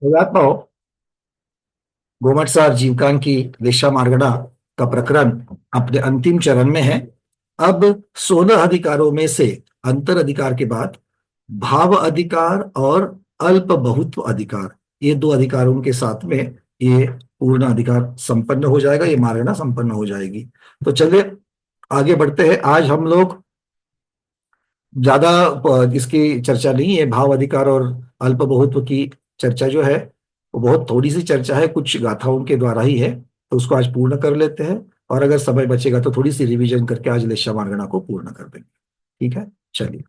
हो गोमटसार जीवकान की दिशा मार्गणा का प्रकरण अपने अंतिम चरण में है। अब 16 अधिकारों में से अंतर अधिकार के बाद भाव अधिकार और अल्प बहुत्व अधिकार, ये दो अधिकारों के साथ में ये पूर्ण अधिकार संपन्न हो जाएगा, ये मार्गणा संपन्न हो जाएगी। तो चलिए आगे बढ़ते हैं। आज हम लोग ज्यादा इसकी चर्चा नहीं है, भाव अधिकार और अल्प बहुत्व की चर्चा जो है वो बहुत थोड़ी सी चर्चा है, कुछ गाथाओं के द्वारा ही है, तो उसको आज पूर्ण कर लेते हैं। और अगर समय बचेगा तो थोड़ी सी रिवीजन करके आज लेशा मार्गणा को पूर्ण कर देंगे। ठीक है, चलिए।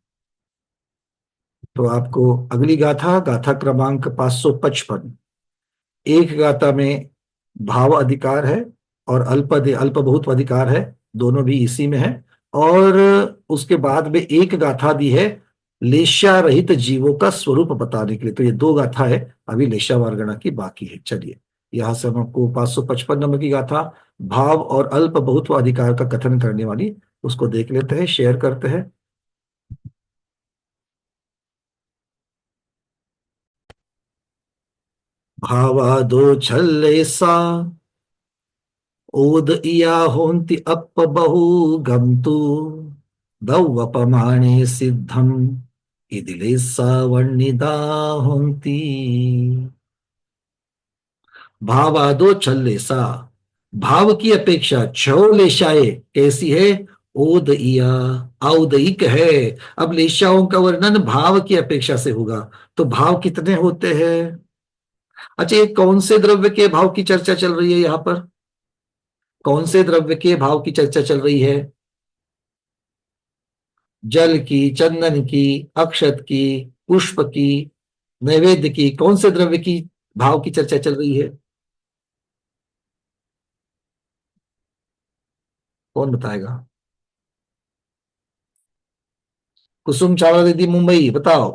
तो आपको अगली गाथा, गाथा क्रमांक 555। एक गाथा में भाव अधिकार है और अल्प बहुत अधिकार है, दोनों भी इसी में है। और उसके बाद में एक गाथा दी है लेशा रहित जीवों का स्वरूप बताने के लिए। तो ये दो गाथा है, अभी लेशा वार्गणा की बाकी है। चलिए यहां से हम आपको 555 नंबर की गाथा भाव और अल्प बहुत्व अधिकार का कथन करने वाली उसको देख लेते हैं, शेयर करते हैं। भावा दो छल्ले सा ओद इया होन्ति अप बहु गमतु दौवपमाने सिद्धम इदिले सावर्णिदा होन्ति। भावादो छल्ले सा, भाव की अपेक्षा छो लेशाएं कैसी है? ओदइया, औदईक है। अब लेशाओं का वर्णन भाव की अपेक्षा से होगा, तो भाव कितने होते हैं? अच्छा, ये कौन से द्रव्य के भाव की चर्चा चल रही है यहाँ पर? कौन से द्रव्य के भाव की चर्चा चल रही है? जल की, चंदन की, अक्षत की, पुष्प की, नैवेद्य की, कौन से द्रव्य की भाव की चर्चा चल रही है? कौन बताएगा? कुसुम चावला दीदी मुंबई, बताओ।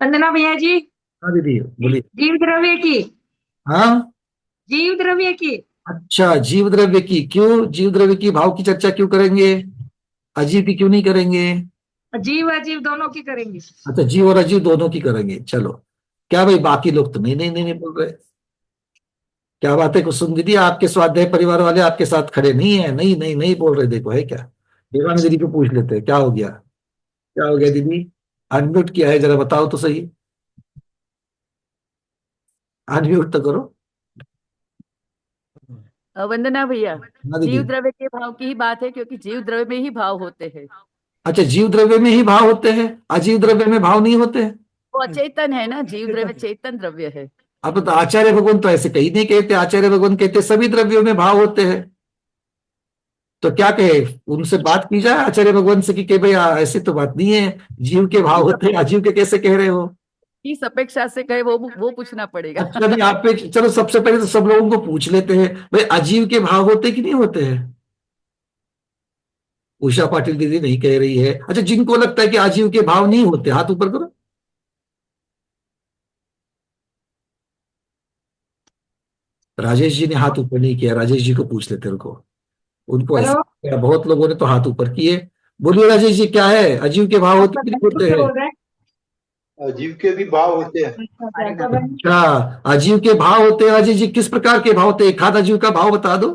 वंदना भैया जी। हाँ दीदी बोलिए। जीव द्रव्य की। हाँ, जीव द्रव्य की। अच्छा, जीव द्रव्य की। क्यों जीव द्रव्य की भाव की चर्चा क्यों करेंगे? अजीव की क्यों नहीं करेंगे? जीव अजीव दोनों की करेंगे। अच्छा, जीव और अजीव दोनों की करेंगे, चलो। क्या भाई, बाकी लोग तो नहीं नहीं नहीं, नहीं बोल रहे? क्या बात है कुसुम दीदी, आपके स्वाध्याय परिवार वाले आपके साथ खड़े नहीं है? नहीं नहीं नहीं बोल रहे, देखो है क्या। देवानी दीदी को पूछ लेते हैं क्या हो गया। क्या हो गया दीदी? अनम्यूट किया है, जरा बताओ तो सही। अनम्यूट तो करो। वंदना भैया, हाँ दीदी। जीव द्रव्य के भाव की ही बात है, क्योंकि जीव द्रव्य में ही भाव होते हैं। अच्छा, जीव द्रव्य में ही भाव होते हैं, अजीव द्रव्य में भाव नहीं होते हैं? वो अचेतन है ना, जीव द्रव्य चेतन द्रव्य है। अब तो आचार्य भगवान तो ऐसे कहीं नहीं कहते, आचार्य भगवान कहते सभी द्रव्यों में भाव होते हैं। तो क्या कहे, उनसे बात की जाए आचार्य भगवान से कि भाई ऐसी तो बात नहीं है, जीव के भाव होते हैं, अजीव के कैसे कह रहे हो? किस अपेक्षा से कहे वो पूछना पड़ेगा। अच्छा नहीं, आप पे चलो सबसे पहले तो सब लोगों को पूछ लेते हैं, भाई अजीव के भाव होते कि नहीं होते हैं? उषा पाटिल दीदी नहीं कह रही है। अच्छा, जिनको लगता है कि अजीव के भाव नहीं होते हाथ ऊपर करो। राजेश जी ने हाथ ऊपर नहीं किया, राजेश जी को पूछ लेते उनको, उनको हेलो। ऐसे बहुत लोगों ने तो हाथ ऊपर किए। बोलिए राजेश जी, क्या है, अजीव के भाव होते कि नहीं होते किससे हैं? बोल रहे हैं? जीव के भी भाव होते हैं। अच्छा, क्या कर रहे हैं? अच्छा, अजीव के भाव होते हैं। राजेश जी किस प्रकार के भाव होते हैं? एक आध अजीव का भाव बता दो।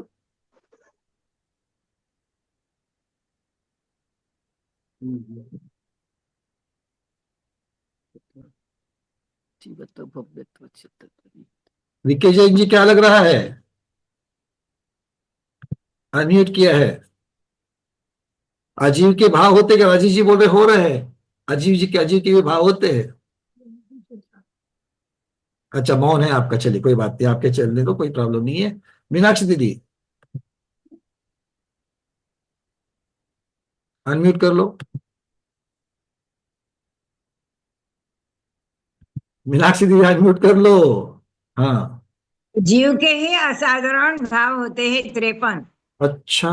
जीवत्व भव्यत्व चित्तत्व। विके जैन जी क्या लग रहा है? अनम्यूट किया है। अजीव के भाव होते क्या? राजेश जी बोल रहे हो रहे हैं अजीव जी के, अजीव के भी भाव होते हैं। अच्छा, मौन है आपका, चलिए कोई बात नहीं, आपके चलने दो, कोई प्रॉब्लम नहीं है। मीनाक्षी दीदी अनम्यूट कर लो। मीनाक्षी दीदी अनम्यूट कर लो। हाँ। जीव के ही असाधारण भाव होते हैं 53। अच्छा,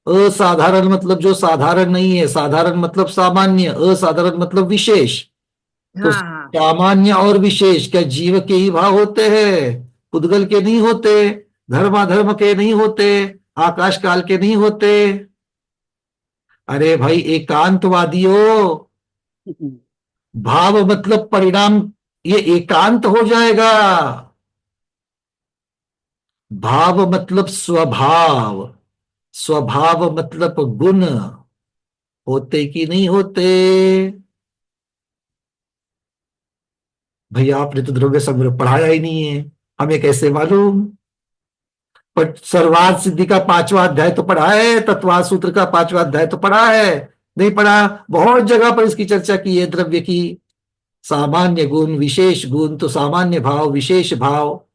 असाधारण मतलब जो साधारण नहीं है, साधारण मतलब सामान्य, असाधारण मतलब विशेष। तो हाँ हाँ। सामान्य और विशेष क्या जीव के ही भाव होते हैं? पुद्गल के नहीं होते, धर्माधर्म के नहीं होते, आकाश काल के नहीं होते। अरे भाई एकांतवादियों, भाव मतलब परिणाम ये एकांत हो जाएगा। भाव मतलब स्वभाव, स्वभाव मतलब गुण, होते कि नहीं होते? भैया आपने तो द्रव्य संग्रह पढ़ाया ही नहीं है, हमें कैसे मालूम? पर सर्वार्थ सिद्धि का 5वां अध्याय तो पढ़ा है, तत्वार्थ सूत्र का 5वां अध्याय तो पढ़ा है, नहीं पढ़ा? बहुत जगह पर इसकी चर्चा की है द्रव्य की। सामान्य गुण, विशेष गुण, तो सामान्य भाव, विशेष भाव,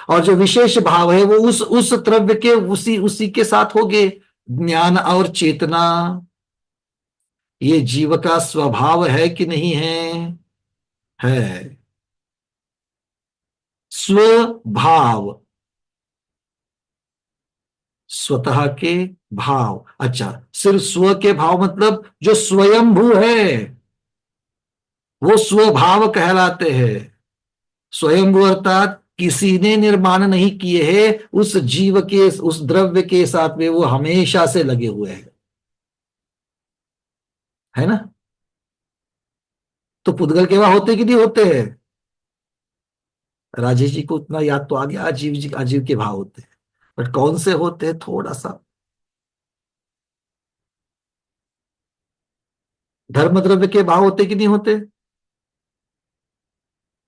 और जो विशेष भाव है वो उस द्रव्य के उसी उसी के साथ होंगे। ज्ञान और चेतना, ये जीव का स्वभाव है कि नहीं है? है। स्वभाव, स्वतः के भाव। अच्छा, सिर्फ स्व के भाव मतलब जो स्वयंभू है वो स्वभाव कहलाते हैं। स्वयंभू अर्थात किसी ने निर्माण नहीं किए हैं, उस जीव के, उस द्रव्य के साथ में वो हमेशा से लगे हुए हैं, है ना? तो पुद्गल के वहां होते कि नहीं होते हैं? राजेश जी को उतना याद तो आ गया, अजीव जी, अजीव के भाव होते हैं, बट कौन से होते हैं थोड़ा सा। धर्म द्रव्य के भाव होते कि नहीं होते?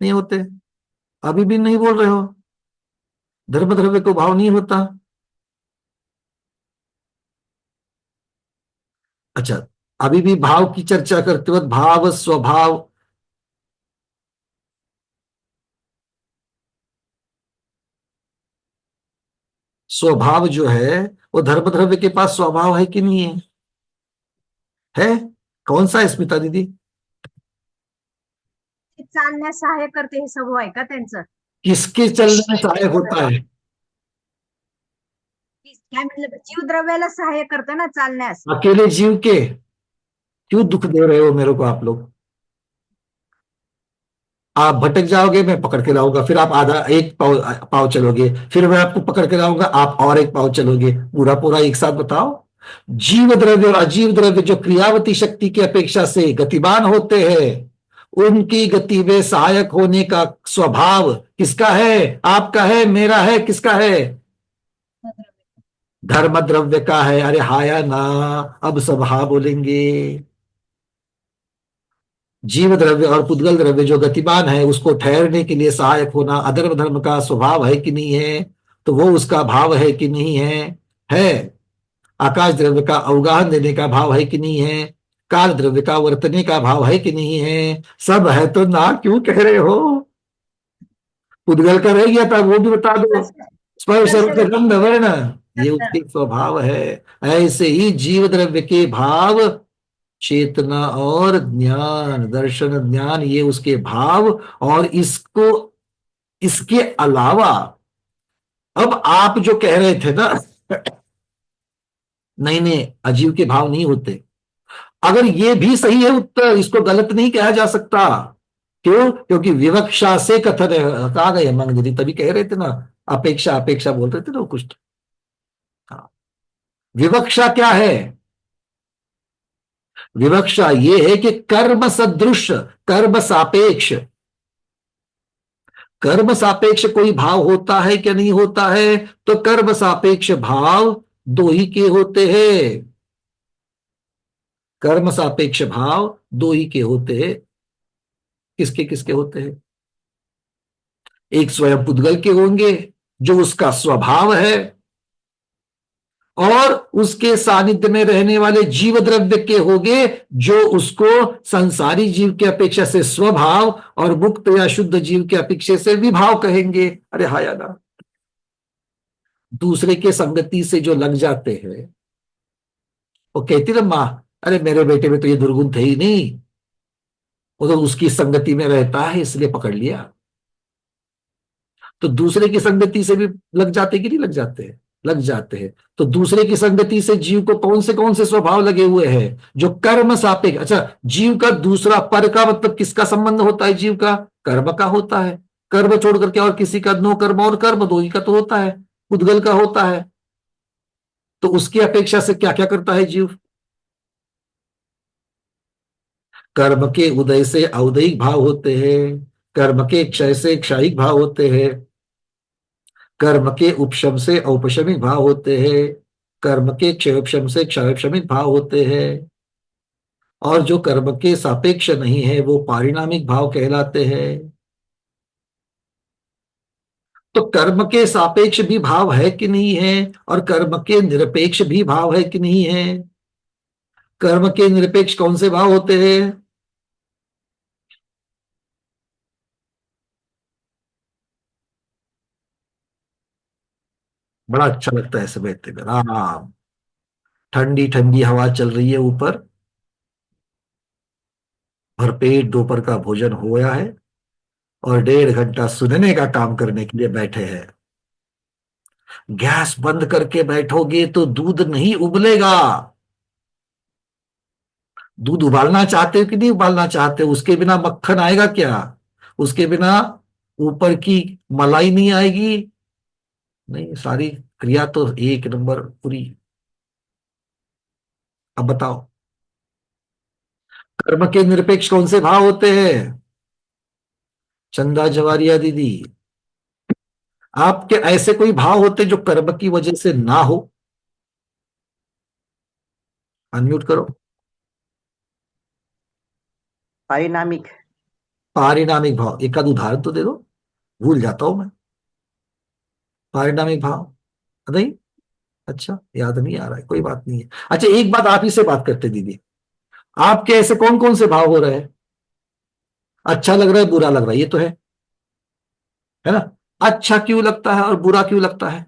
नहीं होते। अभी भी नहीं बोल रहे हो? धर्म द्रव्य को भाव नहीं होता? अच्छा, अभी भी भाव की चर्चा करते वक्त भाव, स्वभाव, स्वभाव जो है वो धर्म द्रव्य के पास स्वभाव है कि नहीं है? है। कौन सा है स्मिता दीदी? ते चालण्यास सहाय्य करते हे स्वभाव आहे का त्यांचं? किसके चलने में सहायक होता है? काय म्हटलं, जीवद्रव्याला सहाय्य करतं ना चालण्यास. अकेले जीव के? क्यों दुख दे रहे हो मेरे को आप लोग? आप भटक जाओगे, मैं पकड़ के लाऊंगा, फिर आप आधा एक पाव पाव चलोगे, फिर मैं आपको पकड़ के लाऊंगा, आप और एक पाव चलोगे, पूरा पूरा एक साथ बताओ। जीव द्रव्य और अजीव द्रव्य जो क्रियावती शक्ति की अपेक्षा से गतिमान होते हैं, उनकी गति में सहायक होने का स्वभाव किसका है? आपका है, मेरा है, किसका है? धर्म द्रव्य का है। अरे हाया ना, अब सब हा बोलेंगे। जीव द्रव्य और पुद्गल द्रव्य जो गतिमान है उसको ठहरने के लिए सहायक होना अधर्म धर्म का स्वभाव है कि नहीं है? तो वो उसका भाव है कि नहीं है? है। आकाश द्रव्य का अवगाहन देने का भाव है कि नहीं है? काल द्रव्य का वर्तने का भाव है कि नहीं है? सब है तो ना क्यों कह रहे हो? पुद्गल का रह गया था, वो भी बता दो। स्पर्श रूप गंध वर्ण, ये उसके स्वभाव है। ऐसे ही जीव द्रव्य के भाव, चेतना और ज्ञान, दर्शन ज्ञान, ये उसके भाव। और इसको, इसके अलावा अब आप जो कह रहे थे ना, नहीं नहीं अजीव के भाव नहीं होते, अगर ये भी सही है उत्तर, इसको गलत नहीं कहा जा सकता। क्यों? क्योंकि विवक्षा से कथन है। कहा गए मंग दीदी, तभी कह रहे थे ना, अपेक्षा अपेक्षा बोल रहे थे ना कुछ। हाँ, विवक्षा क्या है? विवक्षा ये है कि कर्म सदृश, कर्म सापेक्ष, कर्म सापेक्ष कोई भाव होता है क्या नहीं होता है? तो कर्म सापेक्ष भाव दो ही के होते हैं। कर्म सापेक्ष भाव दो ही के होते हैं। किसके किसके होते हैं? एक स्वयं पुद्गल के होंगे जो उसका स्वभाव है, और उसके सानिध्य में रहने वाले जीव द्रव्य के होंगे जो उसको संसारी जीव की अपेक्षा से स्वभाव और मुक्त या शुद्ध जीव की अपेक्षा से विभाव कहेंगे। अरे हाया ना, दूसरे के संगति से जो लग जाते हैं वो कहती ना मां, अरे मेरे बेटे में तो ये दुर्गुण थे ही नहीं, वो तो उसकी संगति में रहता है इसलिए पकड़ लिया। तो दूसरे की संगति से भी लग जाते कि नहीं लग जाते हैं? लग जाते हैं। तो दूसरे की संगति से जीव को कौन से स्वभाव लगे हुए हैं? जो कर्म सापेक्ष। अच्छा, जीव का दूसरा पर का मतलब किसका संबंध होता है? जीव का कर्म का होता है। कर्म छोड़ करके और किसी का, नो कर्म और कर्म दो ही का तो होता है, पुद्गल का होता है। तो उसकी अपेक्षा से क्या क्या करता है जीव? कर्म के उदय से औदयिक भाव होते हैं, कर्म के क्षय से क्षयिक भाव होते हैं, कर्म के उपशम से औपशमिक भाव होते हैं, कर्म के क्षयोपशम से क्षयोपशमिक भाव होते हैं, और जो कर्म के सापेक्ष नहीं है वो पारिणामिक भाव कहलाते हैं। तो कर्म के सापेक्ष भी भाव है कि नहीं है, और कर्म के निरपेक्ष भी भाव है कि नहीं है? कर्म के निरपेक्ष कौन से भाव होते हैं? बड़ा अच्छा लगता है सब बैठते में आराम, ठंडी ठंडी हवा चल रही है ऊपर, भरपेट दोपहर का भोजन हो गया है, और 1.5 घंटा सुनने का काम करने के लिए बैठे हैं। गैस बंद करके बैठोगे तो दूध नहीं उबलेगा। दूध उबालना चाहते हो कि नहीं उबालना चाहते हो? उसके बिना मक्खन आएगा क्या? उसके बिना ऊपर की मलाई नहीं आएगी? नहीं, सारी क्रिया तो एक नंबर पूरी। अब बताओ, कर्म के निरपेक्ष कौन से भाव होते हैं? चंदा जवारिया दीदी, आपके ऐसे कोई भाव होते जो कर्म की वजह से ना हो? अनम्यूट करो। पारिणामिक। पारिणामिक भाव, एक आध उदाहरण तो दे दो, भूल जाता हूं मैं। पारिणामिक भाव नहीं? अच्छा, याद नहीं आ रहा है, कोई बात नहीं है। अच्छा, एक बात आप ही से बात करते दीदी, आपके ऐसे कौन कौन से भाव हो रहे हैं? अच्छा लग रहा है, बुरा लग रहा है, ये तो है ना? अच्छा क्यों लगता है और बुरा क्यों लगता है?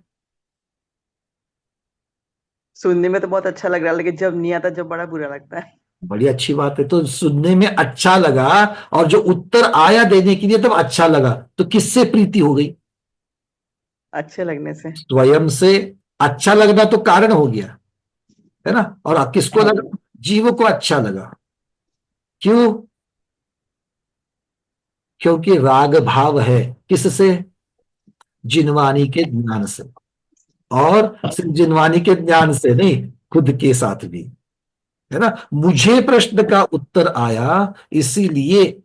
सुनने में तो बहुत अच्छा लग रहा है, लेकिन जब नहीं आता जब बड़ा बुरा लगता है। बड़ी अच्छी बात है। तो सुनने में अच्छा लगा और जो उत्तर आया देने के लिए तब अच्छा लगा, तो किससे प्रीति हो गई? अच्छे लगने से। स्वयं से। अच्छा लगना तो कारण हो गया, है ना? और किसको हाँ। लगा? जीव को अच्छा लगा। क्यों? क्योंकि राग भाव है। किससे? जिनवानी के ज्ञान से। और सिर्फ जिनवानी के ज्ञान से नहीं, खुद के साथ भी, है ना? मुझे प्रश्न का उत्तर आया, इसीलिए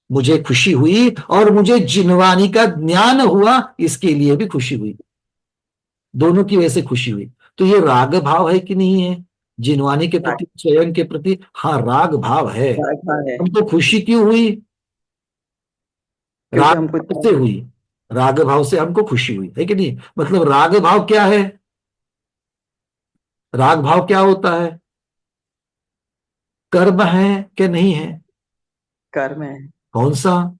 मुझे खुशी हुई, और मुझे जिनवानी का ज्ञान हुआ, इसके लिए भी खुशी हुई। दोनों की वजह से खुशी हुई। तो ये राग भाव है कि नहीं है? जिनवानी के प्रति, स्वयं के प्रति, हाँ राग भाव है। राग है, हमको खुशी क्यों हुई? क्योंकि राग हमको भाव से हुई। राग भाव से हमको खुशी हुई, है कि नहीं? मतलब राग भाव क्या है? राग भाव क्या होता है? कर्म है कि नहीं है? कर्म है। कौन सा?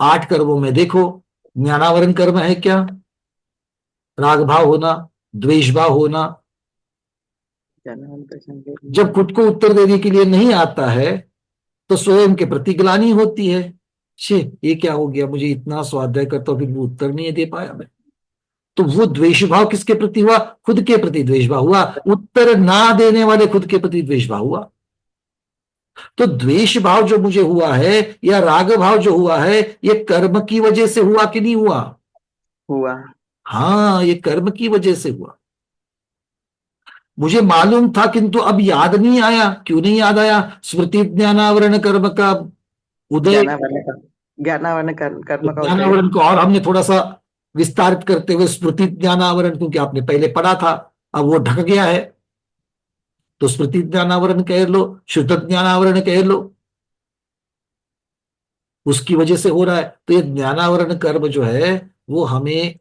8 कर्मों में देखो, ज्ञानावरण कर्म है क्या? राग भाव होना, द्वेष भाव होना। जब खुद को उत्तर देने के लिए नहीं आता है तो स्वयं के प्रति ग्लानि होती है। छे, ये क्या हो गया, मुझे इतना स्वाध्याय करता हूं फिर वो उत्तर नहीं दे पाया मैं। तो वो द्वेष भाव किसके प्रति हुआ? खुद के प्रति द्वेष भाव हुआ। उत्तर ना देने वाले खुद के प्रति द्वेष भाव हुआ। तो द्वेष भाव जो मुझे हुआ है या राग भाव जो हुआ है, ये कर्म की वजह से हुआ कि नहीं हुआ? हुआ। हाँ, ये कर्म की वजह से हुआ। मुझे मालूम था किंतु अब याद नहीं आया। क्यों नहीं याद आया? स्मृति ज्ञानावरण कर्म का उदय। ज्ञानावरण कर्म का उदय। ज्ञानावरण को और हमने थोड़ा सा विस्तारित करते हुए स्मृति ज्ञानावरण, क्योंकि आपने पहले पढ़ा था, अब वो ढक गया है, तो स्मृति ज्ञानावरण कह लो, शुद्ध ज्ञानावरण कह लो, उसकी वजह से हो रहा है। तो ये ज्ञानावरण कर्म जो है वो हमें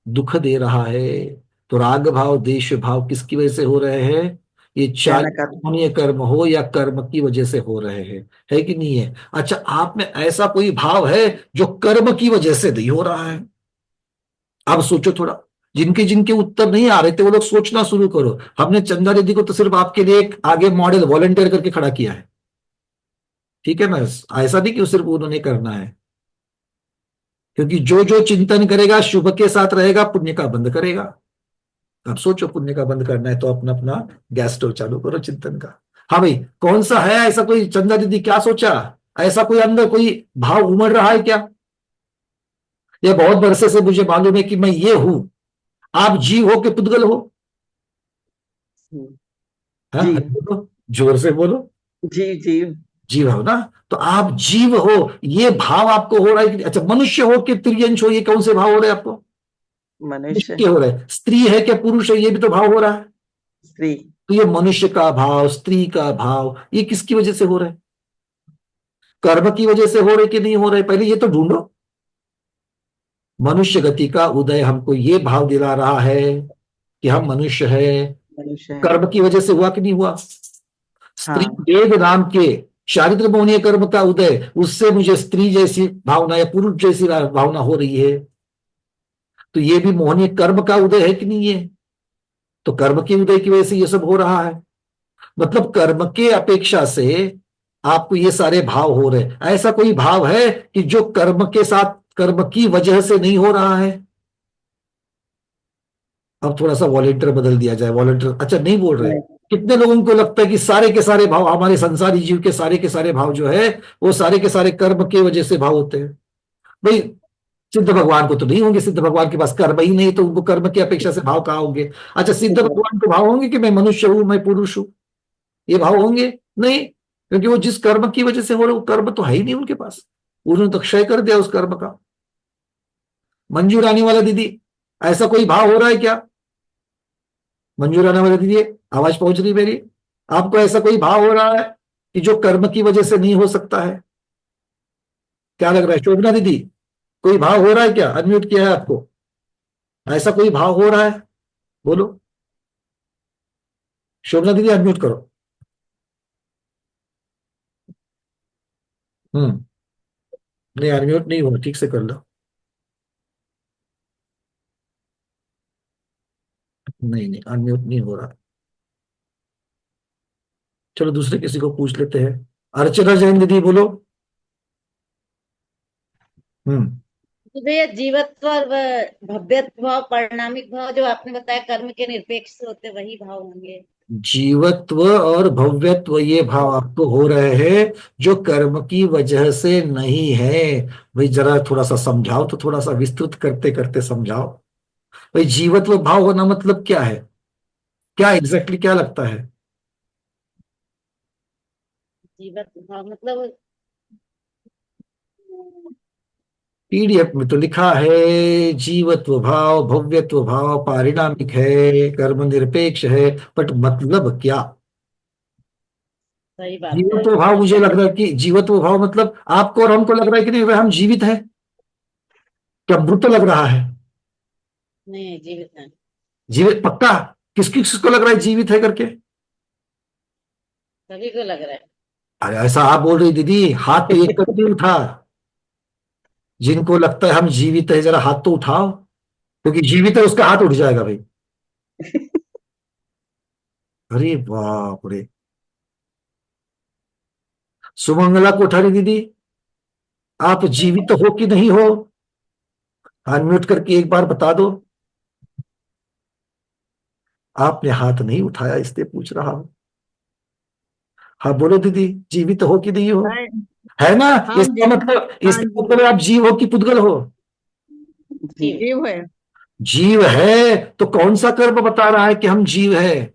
दुख दे रहा है। तो राग भाव देश भाव किसकी वजह से हो रहे हैं? ये चाहे पुण्य कर्म हो या कर्म की वजह से हो रहे हैं, है कि नहीं है? अच्छा, आप में ऐसा कोई भाव है जो कर्म की वजह से नहीं हो रहा है? अब सोचो थोड़ा, जिनके जिनके उत्तर नहीं आ रहे थे वो लोग सोचना शुरू करो। हमने चंदा दीदी को तो सिर्फ आपके लिए एक आगे मॉडल वॉलंटियर करके खड़ा किया है, ठीक है ना? ऐसा नहीं कि सिर्फ उन्होंने करना है, क्योंकि जो जो चिंतन करेगा शुभ के साथ रहेगा, पुण्य का बंद करेगा। अब सोचो, पुण्य का बंद करना है तो अपना अपना गैस स्टोव चालू करो चिंतन का। हाँ भाई, कौन सा है ऐसा कोई? चंदा दीदी क्या सोचा? ऐसा कोई अंदर कोई भाव उमड़ रहा है क्या? ये बहुत बरसे से मुझे मालूम है कि मैं ये हूं। आप जीव हो कि पुद्गल हो? हाँ, जी। बोलो, जोर से बोलो। जी जी। जीव हो ना, तो आप जीव हो, ये भाव आपको हो रहा है कि अच्छा मनुष्य हो कि त्रियंश हो, ये कौन से भाव हो रहे हैं आपको? मनुष्य, के हो रहे हैं। स्त्री है क्या पुरुष है, ये भी तो भाव हो रहा है। स्त्री, तो ये मनुष्य का भाव, स्त्री का भाव, ये किसकी वजह से हो रहे हैं? कर्म की वजह से हो रहे कि नहीं हो रहे, पहले ये तो ढूंढो। मनुष्य गति का उदय हमको ये भाव दिला रहा है कि हम मनुष्य है, मनुष्य है। कर्म की वजह से हुआ कि नहीं हुआ? स्त्री हाँ, वेद नाम के चारित्र मोहनीय कर्म का उदय, उससे मुझे स्त्री जैसी भावना या पुरुष जैसी भावना हो रही है, तो ये भी मोहनीय कर्म का उदय है कि नहीं है? तो कर्म के उदय की वजह से ये सब हो रहा है। मतलब कर्म के अपेक्षा से आपको ये सारे भाव हो रहे हैं। ऐसा कोई भाव है कि जो कर्म के साथ, कर्म की वजह से नहीं हो रहा है? अब थोड़ा सा वॉलेंटियर बदल दिया जाए, वॉलेंटियर अच्छा नहीं बोल रहे। नहीं, कितने लोगों को लगता है कि सारे के सारे भाव, हमारे संसारी जीव के सारे भाव जो है वो सारे के सारे कर्म के वजह से भाव होते हैं? भाई सिद्ध भगवान को तो नहीं होंगे, सिद्ध भगवान के पास कर्म ही नहीं, तो उनको कर्म की अपेक्षा से भाव कहाँ होंगे? अच्छा सिद्ध भगवान को भाव होंगे कि मैं मनुष्य हूं, मैं पुरुष हूं, ये भाव होंगे? नहीं, क्योंकि वो जिस कर्म की वजह से हो रहे वो कर्म तो है ही नहीं उनके पास, उन्होंने तो क्षय कर दिया उस कर्म का। मंजूर आने वाला दीदी, ऐसा कोई भाव हो रहा है क्या? मंजूर आने वाला दीदी, आवाज पहुंच रही मेरी? आपको ऐसा कोई भाव हो रहा है कि जो कर्म की वजह से नहीं हो सकता है? क्या लग रहा है शोभना दीदी, कोई भाव हो रहा है क्या? अनम्यूट किया है आपको, ऐसा कोई भाव हो रहा है? बोलो शोभना दीदी, अनम्यूट करो। नहीं अनम्यूट नहीं हो, ठीक से कर लो। नहीं नहीं अनम्यूट नहीं हो रहा। चलो दूसरे किसी को पूछ लेते हैं। अर्चना जैन दीदी बोलो। हम्म तो भैया जीवत्व और भव्यत्व भाव, परिणामिक भाव जो आपने बताया कर्म के निरपेक्ष होते वही भाव होंगे। जीवत्व और भव्यत्व ये भाव आपको हो रहे हैं जो कर्म की वजह से नहीं है। भाई जरा थोड़ा सा समझाओ, तो थोड़ा सा विस्तृत करते करते समझाओ। भाई जीवत्व भाव होना मतलब क्या है? क्या एग्जैक्टली क्या लगता है? जीवत्व भाव मतलब पीडीएफ में तो लिखा है जीवत्व भाव, भव्यत्व भाव पारिणामिक है, कर्म निरपेक्ष है, बट मतलब क्या? सही बात है। जीवत्व भाव मुझे लग रहा है कि जीवत्व भाव मतलब आपको और हमको लग रहा है कि नहीं भाई हम जीवित हैं, क्या मृत लग रहा है? नहीं, जीवित है। जीवित पक्का? किस किसको लग रहा है जीवित है करके? सभी को लग रहा है। अरे ऐसा आप बोल रही दीदी, हाथ तो एक कभी नहीं उठा। जिनको लगता है हम जीवित है जरा हाथ तो उठाओ, क्योंकि जीवित है उसका हाथ उठ जाएगा भाई। अरे बाप रे। सुमंगला कोठारी दीदी, आप जीवित हो कि नहीं हो? अनम्यूट करके एक बार बता दो। आपने हाथ नहीं उठाया इसलिए पूछ रहा हूं। हाँ बोलो दीदी, जीवित हो कि नहीं हो? है ना? हाँ इसका जी, मतलब, हाँ इसका जी, मतलब आप जीव हो कि पुद्गल हो? जीव, जीव है। जीव है तो कौन सा कर्म बता रहा है कि हम जीव है?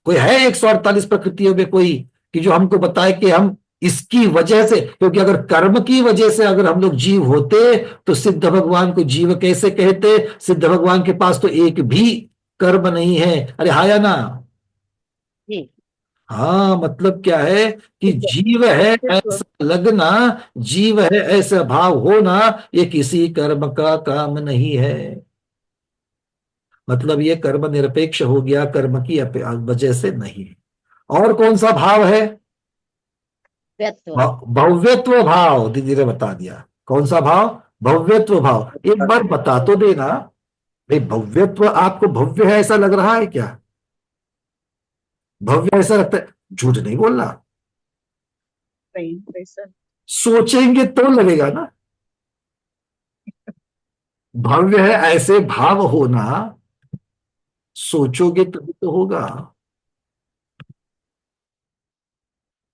कोई है 148 प्रकृतियों में कोई कि जो हमको बताए कि हम इसकी वजह से, क्योंकि अगर कर्म की वजह से अगर हम लोग जीव होते तो सिद्ध भगवान को जीव कैसे कहते? सिद्ध भगवान के पास तो एक भी कर्म नहीं है। अरे हाँ या ना? जी, हाँ मतलब क्या है कि जीव है ऐसा लगना, जीव है ऐसा भाव होना, ये किसी कर्म का काम नहीं है। मतलब ये कर्म निरपेक्ष हो गया, कर्म की वजह से नहीं। और कौन सा भाव है? व्यत्व। भव्यत्व भाव दीदी ने बता दिया। कौन सा भाव? भव्यत्व भाव। एक बार बता तो देना भाई, भव्यत्व आपको भव्य है ऐसा लग रहा है क्या? भव्य ऐसा लगता है? झूठ नहीं बोलना, सोचेंगे तो लगेगा ना। भव्य है ऐसे भाव होना, सोचोगे तो होगा।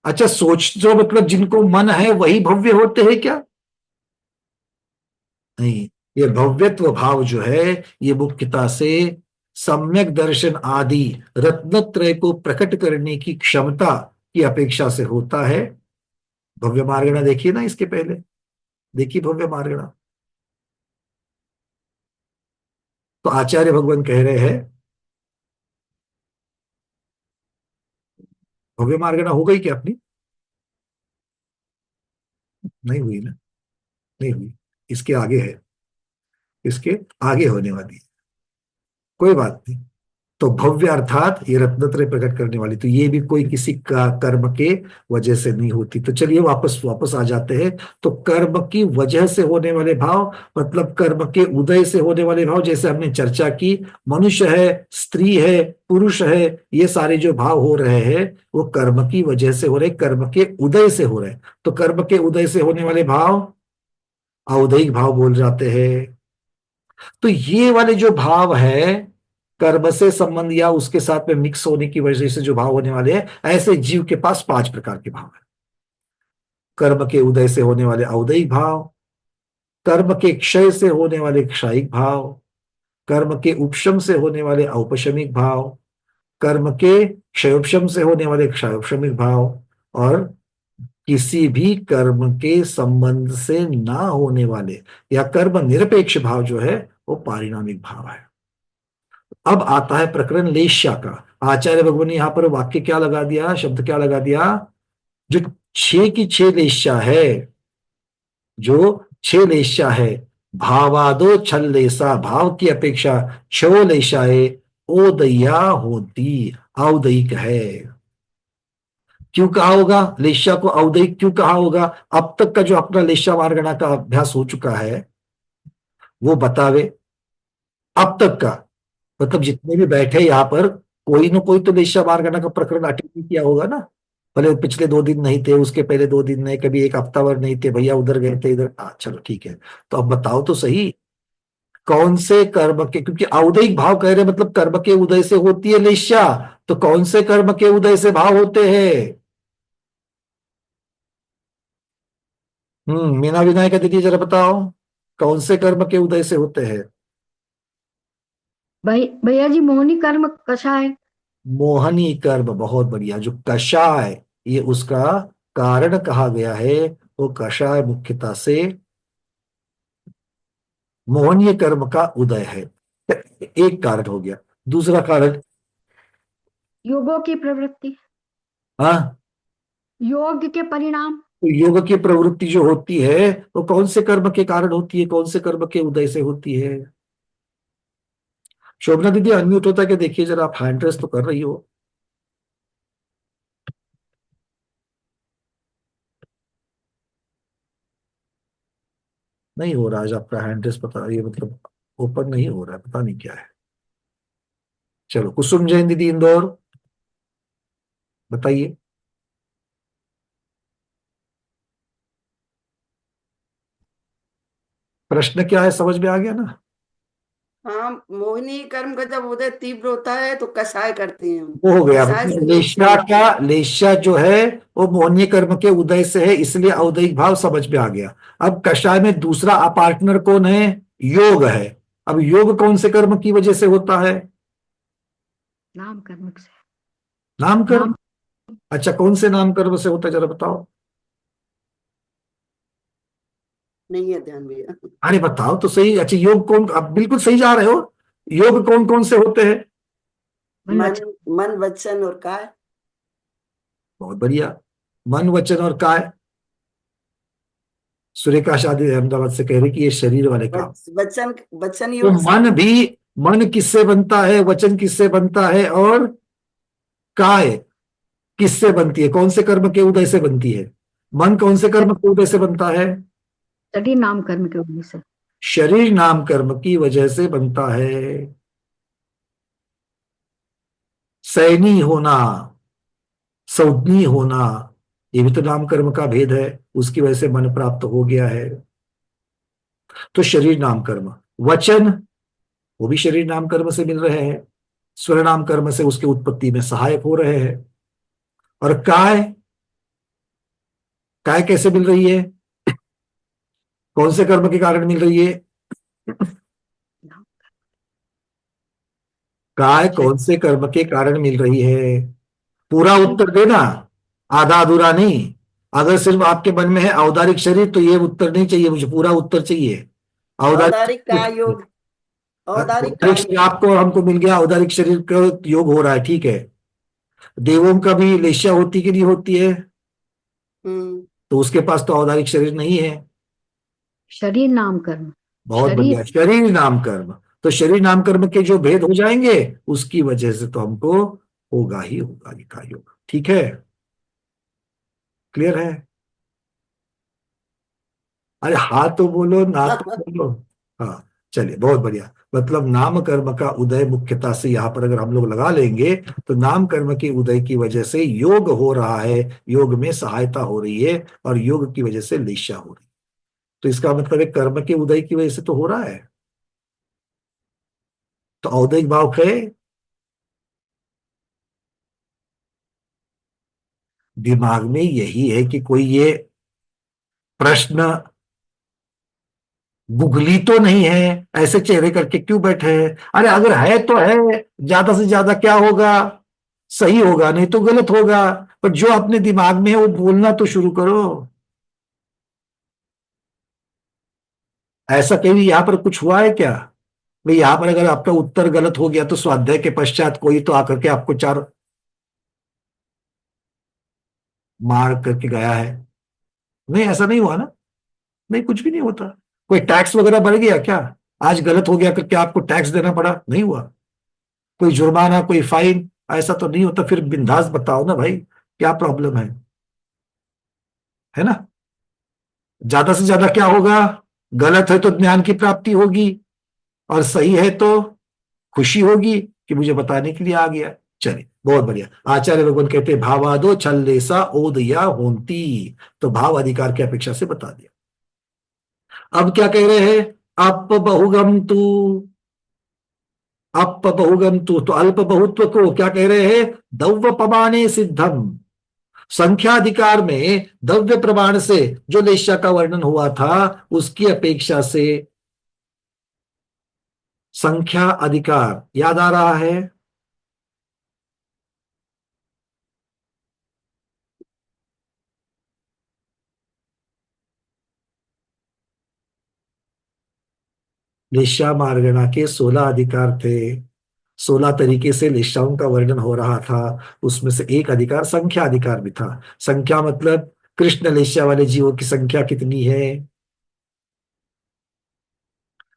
अच्छा सोच जो मतलब जिनको मन है वही भव्य होते हैं क्या? नहीं, ये भव्यत्व भाव जो है ये मुख्यता से सम्यक दर्शन आदि रत्नत्रय को प्रकट करने की क्षमता की अपेक्षा से होता है। भव्य मार्गणा देखिए ना, इसके पहले देखिए भव्य मार्गणा। तो आचार्य भगवान कह रहे हैं भव्य मार्गणा हो गई क्या अपनी? नहीं हुई ना, नहीं हुई। इसके आगे है, इसके आगे होने वाली है, कोई बात नहीं। तो भव्य अर्थात ये रत्नत्रय प्रकट करने वाली, तो ये भी कोई किसी का कर्म के वजह से नहीं होती। तो चलिए वापस वापस आ जाते हैं। तो कर्म की वजह से होने वाले भाव मतलब कर्म के उदय से होने वाले भाव, जैसे हमने चर्चा की, मनुष्य है, स्त्री है, पुरुष है, ये सारे जो भाव हो रहे हैं वो कर्म की वजह से हो रहे, कर्म के उदय से हो रहे। तो कर्म के उदय से होने वाले भाव औदैहिक भाव बोल जाते हैं। तो ये वाले जो भाव है कर्म से संबंध या उसके साथ में मिक्स होने की वजह से जो भाव होने वाले हैं, ऐसे जीव के पास 5 प्रकार के भाव है। कर्म के उदय से होने वाले औदैहिक भाव, कर्म के क्षय से होने वाले क्षयिक भाव, कर्म के उपशम से होने वाले औपशमिक भाव, कर्म के क्षयोपशम से होने वाले क्षयोपशमिक भाव, और किसी भी कर्म के संबंध से ना होने वाले या कर्म निरपेक्ष भाव जो है वो पारिणामिक भाव है। अब आता है प्रकरण लेश्या का। आचार्य भगवान ने यहां पर वाक्य क्या लगा दिया, शब्द क्या लगा दिया, जो 6 की 6 लेश्या है, जो 6 लेश्या है, भावादो छल लेसा, भाव की अपेक्षा 6 लेशाए ओदया होती, औदैहिक है। क्यों कहा होगा लेश्या को औदैहिक, क्यों कहा होगा? अब तक का जो अपना लेश्या मार्गणा का अभ्यास हो चुका है वो बतावे। अब तक का मतलब जितने भी बैठे यहाँ पर, कोई ना कोई तो लेश्या मार्गणा का प्रकरण अटेंड किया होगा ना। भले पिछले 2 दिन नहीं थे, उसके पहले 2 दिन नहीं, कभी एक हफ्ता भर नहीं थे, भैया उधर गए थे इधर। चलो ठीक है, तो अब बताओ तो सही कौन से कर्म के, क्योंकि औदैहिक भाव कह रहे मतलब कर्म के उदय से होती है लेश्या, तो कौन से कर्म के उदय से भाव होते हैं? मीना विनायक दीदी जरा बताओ कौन से कर्म के उदय से होते हैं? भैया जी मोहिनी कर्म कषाय। मोहनी कर्म, बहुत बढ़िया। जो कषाय ये उसका कारण कहा गया है, वो कषाय मुख्यता से मोहनीय कर्म का उदय है। एक कारण हो गया। दूसरा कारण, योगों की प्रवृत्ति, हाँ, योग के परिणाम। तो योग की प्रवृत्ति जो होती है वो कौन से कर्म के कारण होती है, कौन से कर्म के उदय से होती है? शोभना दीदी अनम्यूट होता है कि देखिए जरा, आप हैंड रेस तो कर रही हो। नहीं हो रहा आज आपका हैंड रेस, पता ये मतलब ओपन नहीं हो रहा है, पता नहीं क्या है। चलो कुसुम जैन दीदी इंदौर बताइए। प्रश्न क्या है, समझ में आ गया ना? हाँ, मोहिनी कर्म का जब उदय तीव्र होता है तो कषाय करते हैं हम। वो हो गया, कषाय से लेश्या का, लेश्या जो है वो मोहनीय कर्म के उदय से है, इसलिए औदैहिक भाव समझ में आ गया। अब कषाय में दूसरा पार्टनर कौन है? योग है। अब योग कौन से कर्म की वजह से होता है? नाम कर्म से। नाम कर्म। अच्छा, कौन से नाम कर्म से होता है जरा बताओ। नहीं है ध्यान भैया। अरे बताओ तो सही। अच्छा योग कौन, आप बिल्कुल सही जा रहे हो। योग कौन कौन से होते हैं? मन वचन और काय। बहुत बढ़िया। मन वचन और काय। सुरेखा शादी अहमदाबाद से कह रही कि ये शरीर वाले काम। वचन वचन तो योग से। मन भी, मन किससे बनता है, वचन किससे बनता है, और काय किससे बनती है, कौन से कर्म के उदय से बनती है? मन कौन से कर्म के उदय से बनता है? शरीर नाम कर्म के वजह से। शरीर नाम कर्म की वजह से बनता है। सैनी होना, सौज्ञी होना, ये भी तो नाम कर्म का भेद है, उसकी वजह से मन प्राप्त हो गया है। तो शरीर नाम कर्म। वचन, वो भी शरीर नाम कर्म से मिल रहे हैं, स्वर नाम कर्म से उसके उत्पत्ति में सहायक हो रहे हैं। और काय, काय कैसे मिल रही है, कौन से कर्म के कारण मिल रही है? काय कौन से कर्म के कारण मिल रही है? पूरा उत्तर देना, आधा अधूरा नहीं। अगर सिर्फ आपके मन में है औदारिक शरीर तो ये उत्तर नहीं चाहिए, मुझे पूरा उत्तर चाहिए। औदारिक का योग, औदारिक का औदारिक शरीर आपको और हमको मिल गया, औदारिक शरीर का योग हो रहा है, ठीक है। देवों का भी लेश्या होती कि नहीं होती है? हम्म, तो उसके पास तो औदारिक शरीर नहीं है। शरीर नाम कर्म। बहुत शरीर बढ़िया, शरीर नाम कर्म। तो शरीर नाम कर्म के जो भेद हो जाएंगे उसकी वजह से तो हमको होगा ही होगा लिखा योग, ठीक है। क्लियर है? अरे हाँ तो बोलो, ना तो बोलो। हाँ चलिए, बहुत बढ़िया। मतलब नाम कर्म का उदय मुख्यता से यहाँ पर अगर हम लोग लगा लेंगे तो नाम कर्म के उदय की वजह से योग हो रहा है, योग में सहायता हो रही है, और योग की वजह से लेशा हो रही है। तो इसका मतलब है कर्म के उदय की वजह से तो हो रहा है। तो औदैहिक भाव है। दिमाग में यही है कि कोई ये प्रश्न गुगली तो नहीं है, ऐसे चेहरे करके क्यों बैठे हैं? अरे अगर है तो है, ज्यादा से ज्यादा क्या होगा, सही होगा, नहीं तो गलत होगा। पर जो अपने दिमाग में है वो बोलना तो शुरू करो। ऐसा कहीं यहाँ पर कुछ हुआ है क्या? भाई यहाँ पर अगर आपका उत्तर गलत हो गया तो स्वाध्याय के पश्चात कोई तो आकर के आपको चार मार करके गया है? नहीं, ऐसा नहीं हुआ ना? नहीं, कुछ भी नहीं होता। कोई टैक्स वगैरह बढ़ गया क्या? आज गलत हो गया करके आपको टैक्स देना पड़ा? नहीं हुआ। कोई जुर्माना, कोई फाइन, ऐसा तो नहीं होता। फिर बिंदास बताओ ना भाई, क्या प्रॉब्लम है ना? ज्यादा से ज्यादा क्या होगा? गलत है तो ज्ञान की प्राप्ति होगी, और सही है तो खुशी होगी कि मुझे बताने के लिए आ गया। चलिए, बहुत बढ़िया। आचार्य भगवान कहते हैं भावादो छल्लेसा ओदया होंती। तो भाव अधिकार की अपेक्षा से बता दिया। अब क्या कह रहे हैं? अप बहुगम तू, अप बहुगम तू, तो अल्प बहुत्व को क्या कह रहे हैं? दव्य प्रमाणे सिद्धम। संख्याधिकार में दव्य प्रमाण से जो लेशा का वर्णन हुआ था उसकी अपेक्षा से संख्या अधिकार याद आ रहा है? लेशा मार्गणा के 16 अधिकार थे, 16 तरीके से लेशाओं का वर्णन हो रहा था। उसमें से एक अधिकार संख्या अधिकार भी था। संख्या मतलब कृष्ण लेशा वाले जीवों की संख्या कितनी है।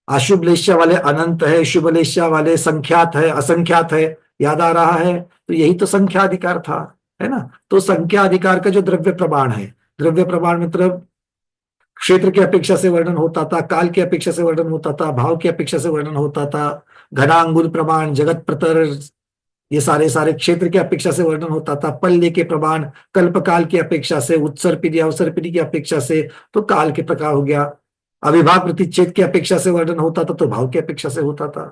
अशुभ लेशा वाले अनंत है, शुभ लेशा वाले संख्यात है, असंख्यात है। याद आ रहा है? तो यही तो संख्या अधिकार था, है ना? तो संख्या अधिकार का जो द्रव्य प्रमाण है, द्रव्य प्रमाण मतलब क्षेत्र की अपेक्षा से वर्णन होता था, काल की अपेक्षा से वर्णन होता था, भाव की अपेक्षा से वर्णन होता था। घनांगुल प्रमाण, जगत प्रतर, ये सारे सारे क्षेत्र की अपेक्षा से वर्णन होता था। पल्ले के प्रमाण कल्प काल की अपेक्षा से, उत्सर पीढ़ी अवसर पीढ़ी की अपेक्षा से तो काल के प्रकार हो गया। अविभाग प्रतिच्छेद की अपेक्षा से वर्णन होता था तो भाव की अपेक्षा से होता था।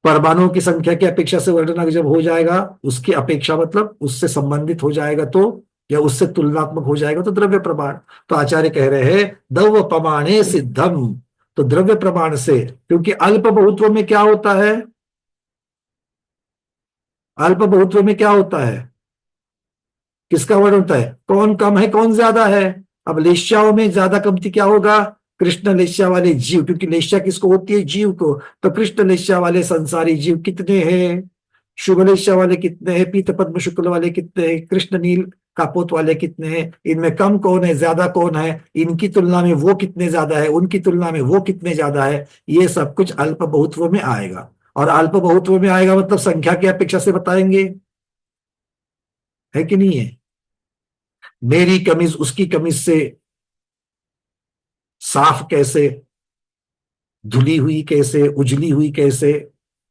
परमाणुओं की संख्या की अपेक्षा से वर्णन जब हो जाएगा, उसकी अपेक्षा मतलब उससे संबंधित हो जाएगा तो, या उससे तुलनात्मक हो जाएगा तो द्रव्य प्रमाण। तो आचार्य कह रहे हैं द्रव्य प्रमाणे सिद्धम। तो द्रव्य प्रमाण से, क्योंकि अल्प बहुत्व में क्या होता है? अल्प बहुत्व में क्या होता है? किसका वर्णन होता है? कौन कम है, कौन ज्यादा है? अब लेश्याओं में ज्यादा कमती क्या होगा? कृष्ण लेश्या वाले जीव, क्योंकि लेश्या किसको होती है? जीव को। तो कृष्ण लेश्या वाले संसारी जीव कितने हैं? शुभ लेश्या वाले कितने हैं? पीत पद्म शुक्ल वाले कितने हैं? कृष्ण नील कापोत वाले कितने हैं? इनमें कम कौन है, ज्यादा कौन है? इनकी तुलना में वो कितने ज्यादा है, उनकी तुलना में वो कितने ज्यादा है? ये सब कुछ अल्प बहुत्व में आएगा। और अल्प बहुत्व में आएगा मतलब संख्या की अपेक्षा से बताएंगे, है कि नहीं है? मेरी कमीज उसकी कमीज से साफ कैसे, धुली हुई कैसे, उजली हुई कैसे?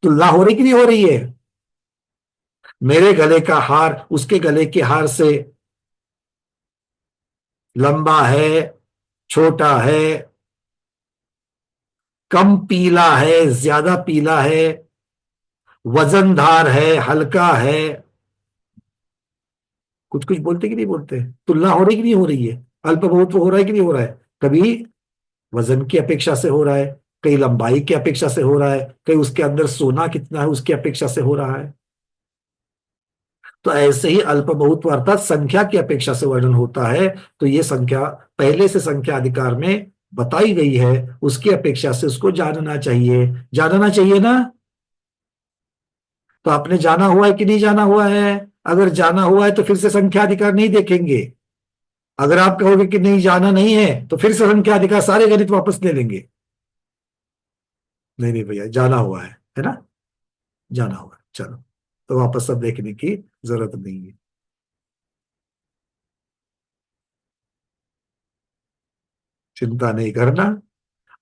तुलना हो रही कि नहीं हो रही है? मेरे गले का हार उसके गले के हार से लंबा है, छोटा है, कम पीला है, ज्यादा पीला है, वजनदार है, हल्का है। कुछ कुछ बोलते कि नहीं बोलते? तुलना हो रही कि नहीं हो रही है? अल्प बहुत्व हो रहा है कि नहीं हो रहा है? कभी वजन की अपेक्षा से हो रहा है, कहीं लंबाई की अपेक्षा से हो रहा है, कहीं उसके अंदर सोना कितना है उसकी अपेक्षा से हो रहा है। तो ऐसे ही अल्प बहुत्व अर्थात संख्या की अपेक्षा से वर्णन होता है। तो ये संख्या पहले से संख्या अधिकार में बताई गई है, उसकी अपेक्षा से उसको जानना चाहिए ना। तो आपने जाना हुआ है कि नहीं जाना हुआ है? अगर जाना हुआ है तो फिर से संख्या अधिकार नहीं देखेंगे। अगर आप कहोगे कि नहीं जाना नहीं है तो फिर से संख्या अधिकार सारे गणित वापस ले लेंगे। नहीं भैया, जाना हुआ है ना, जाना हुआ है। चलो, तो वापस सब देखने की जरूरत नहीं है। चिंता नहीं करना,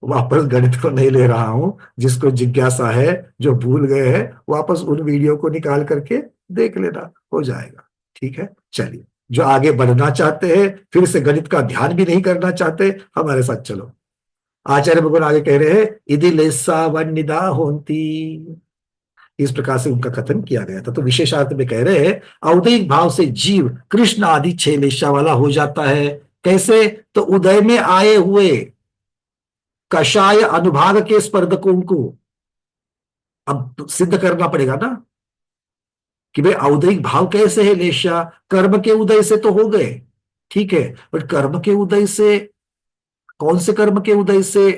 वापस गणित को नहीं ले रहा हूं। जिसको जिज्ञासा है, जो भूल गए हैं, वापस उन वीडियो को निकाल करके देख लेना, हो जाएगा। ठीक है, चलिए। जो आगे बढ़ना चाहते हैं, फिर से गणित का ध्यान भी नहीं करना चाहते, हमारे साथ चलो। आचार्य भगवान आगे कह रहे हैं, इदि लेसा वनिदा होती, इस प्रकार से उनका कथन किया गया था। तो विशेषार्थ में कह रहे हैं, औदैहिक भाव से जीव कृष्ण आदि 6 लेशा वाला हो जाता है। कैसे? तो उदय में आए हुए कषाय अनुभाग के स्पर्धकों को अब सिद्ध करना पड़ेगा ना कि भाई औदैहिक भाव कैसे है। लेशा कर्म के उदय से तो हो गए, ठीक है, बट कर्म के उदय से, कौन से कर्म के उदय से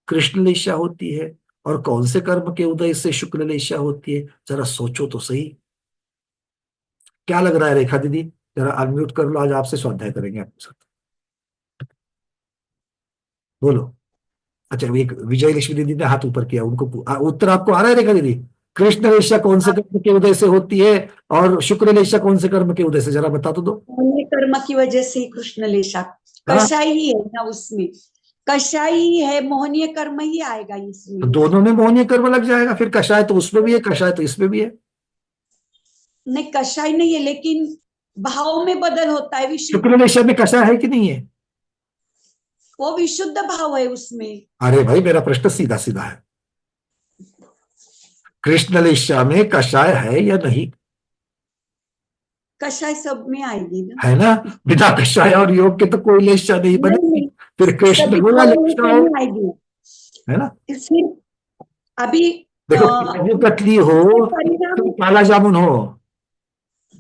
कृष्ण लेशा होती है और कौन से कर्म के उदय से शुक्ल लेशा होती है? जरा सोचो तो सही। क्या लग रहा है रेखा दीदी? जरा अनम्यूट कर लो, आज आपसे स्वाध्याय करेंगे आपके साथ। बोलो। अच्छा, एक विजय लक्ष्मी दीदी ने हाथ ऊपर किया, उनको उत्तर आपको आ रहा है रेखा दीदी? कृष्ण लेशा कौन से कर्म के उदय से होती है और शुक्र लेशा कौन से कर्म के उदय से? जरा बता तो दो। कर्म की वजह से कृष्ण लेशा कषाय ही है ना, उसमें कषाय ही है, मोहनीय कर्म ही आएगा इसमें। तो दोनों में मोहनीय कर्म लग जाएगा फिर। कषाय तो उसमें भी है, कषाय तो इसमें भी है। नहीं, कषाय नहीं है, लेकिन भाव में बदल होता है। शुक्र लेशा में कषाय है कि नहीं है? वो विशुद्ध भाव है उसमें। अरे भाई, मेरा प्रश्न सीधा सीधा है, कृष्ण लेशा में कषाय है या नहीं? कषाय सब में आएगी ना, है ना। बिना कषाय और योग के तो कोई लेशा नहीं बनेगी। फिर कृष्ण बोला लेशा आएगी, है ना। सिर्फ अभी देखो, काजू कतली हो तो काला जामुन हो,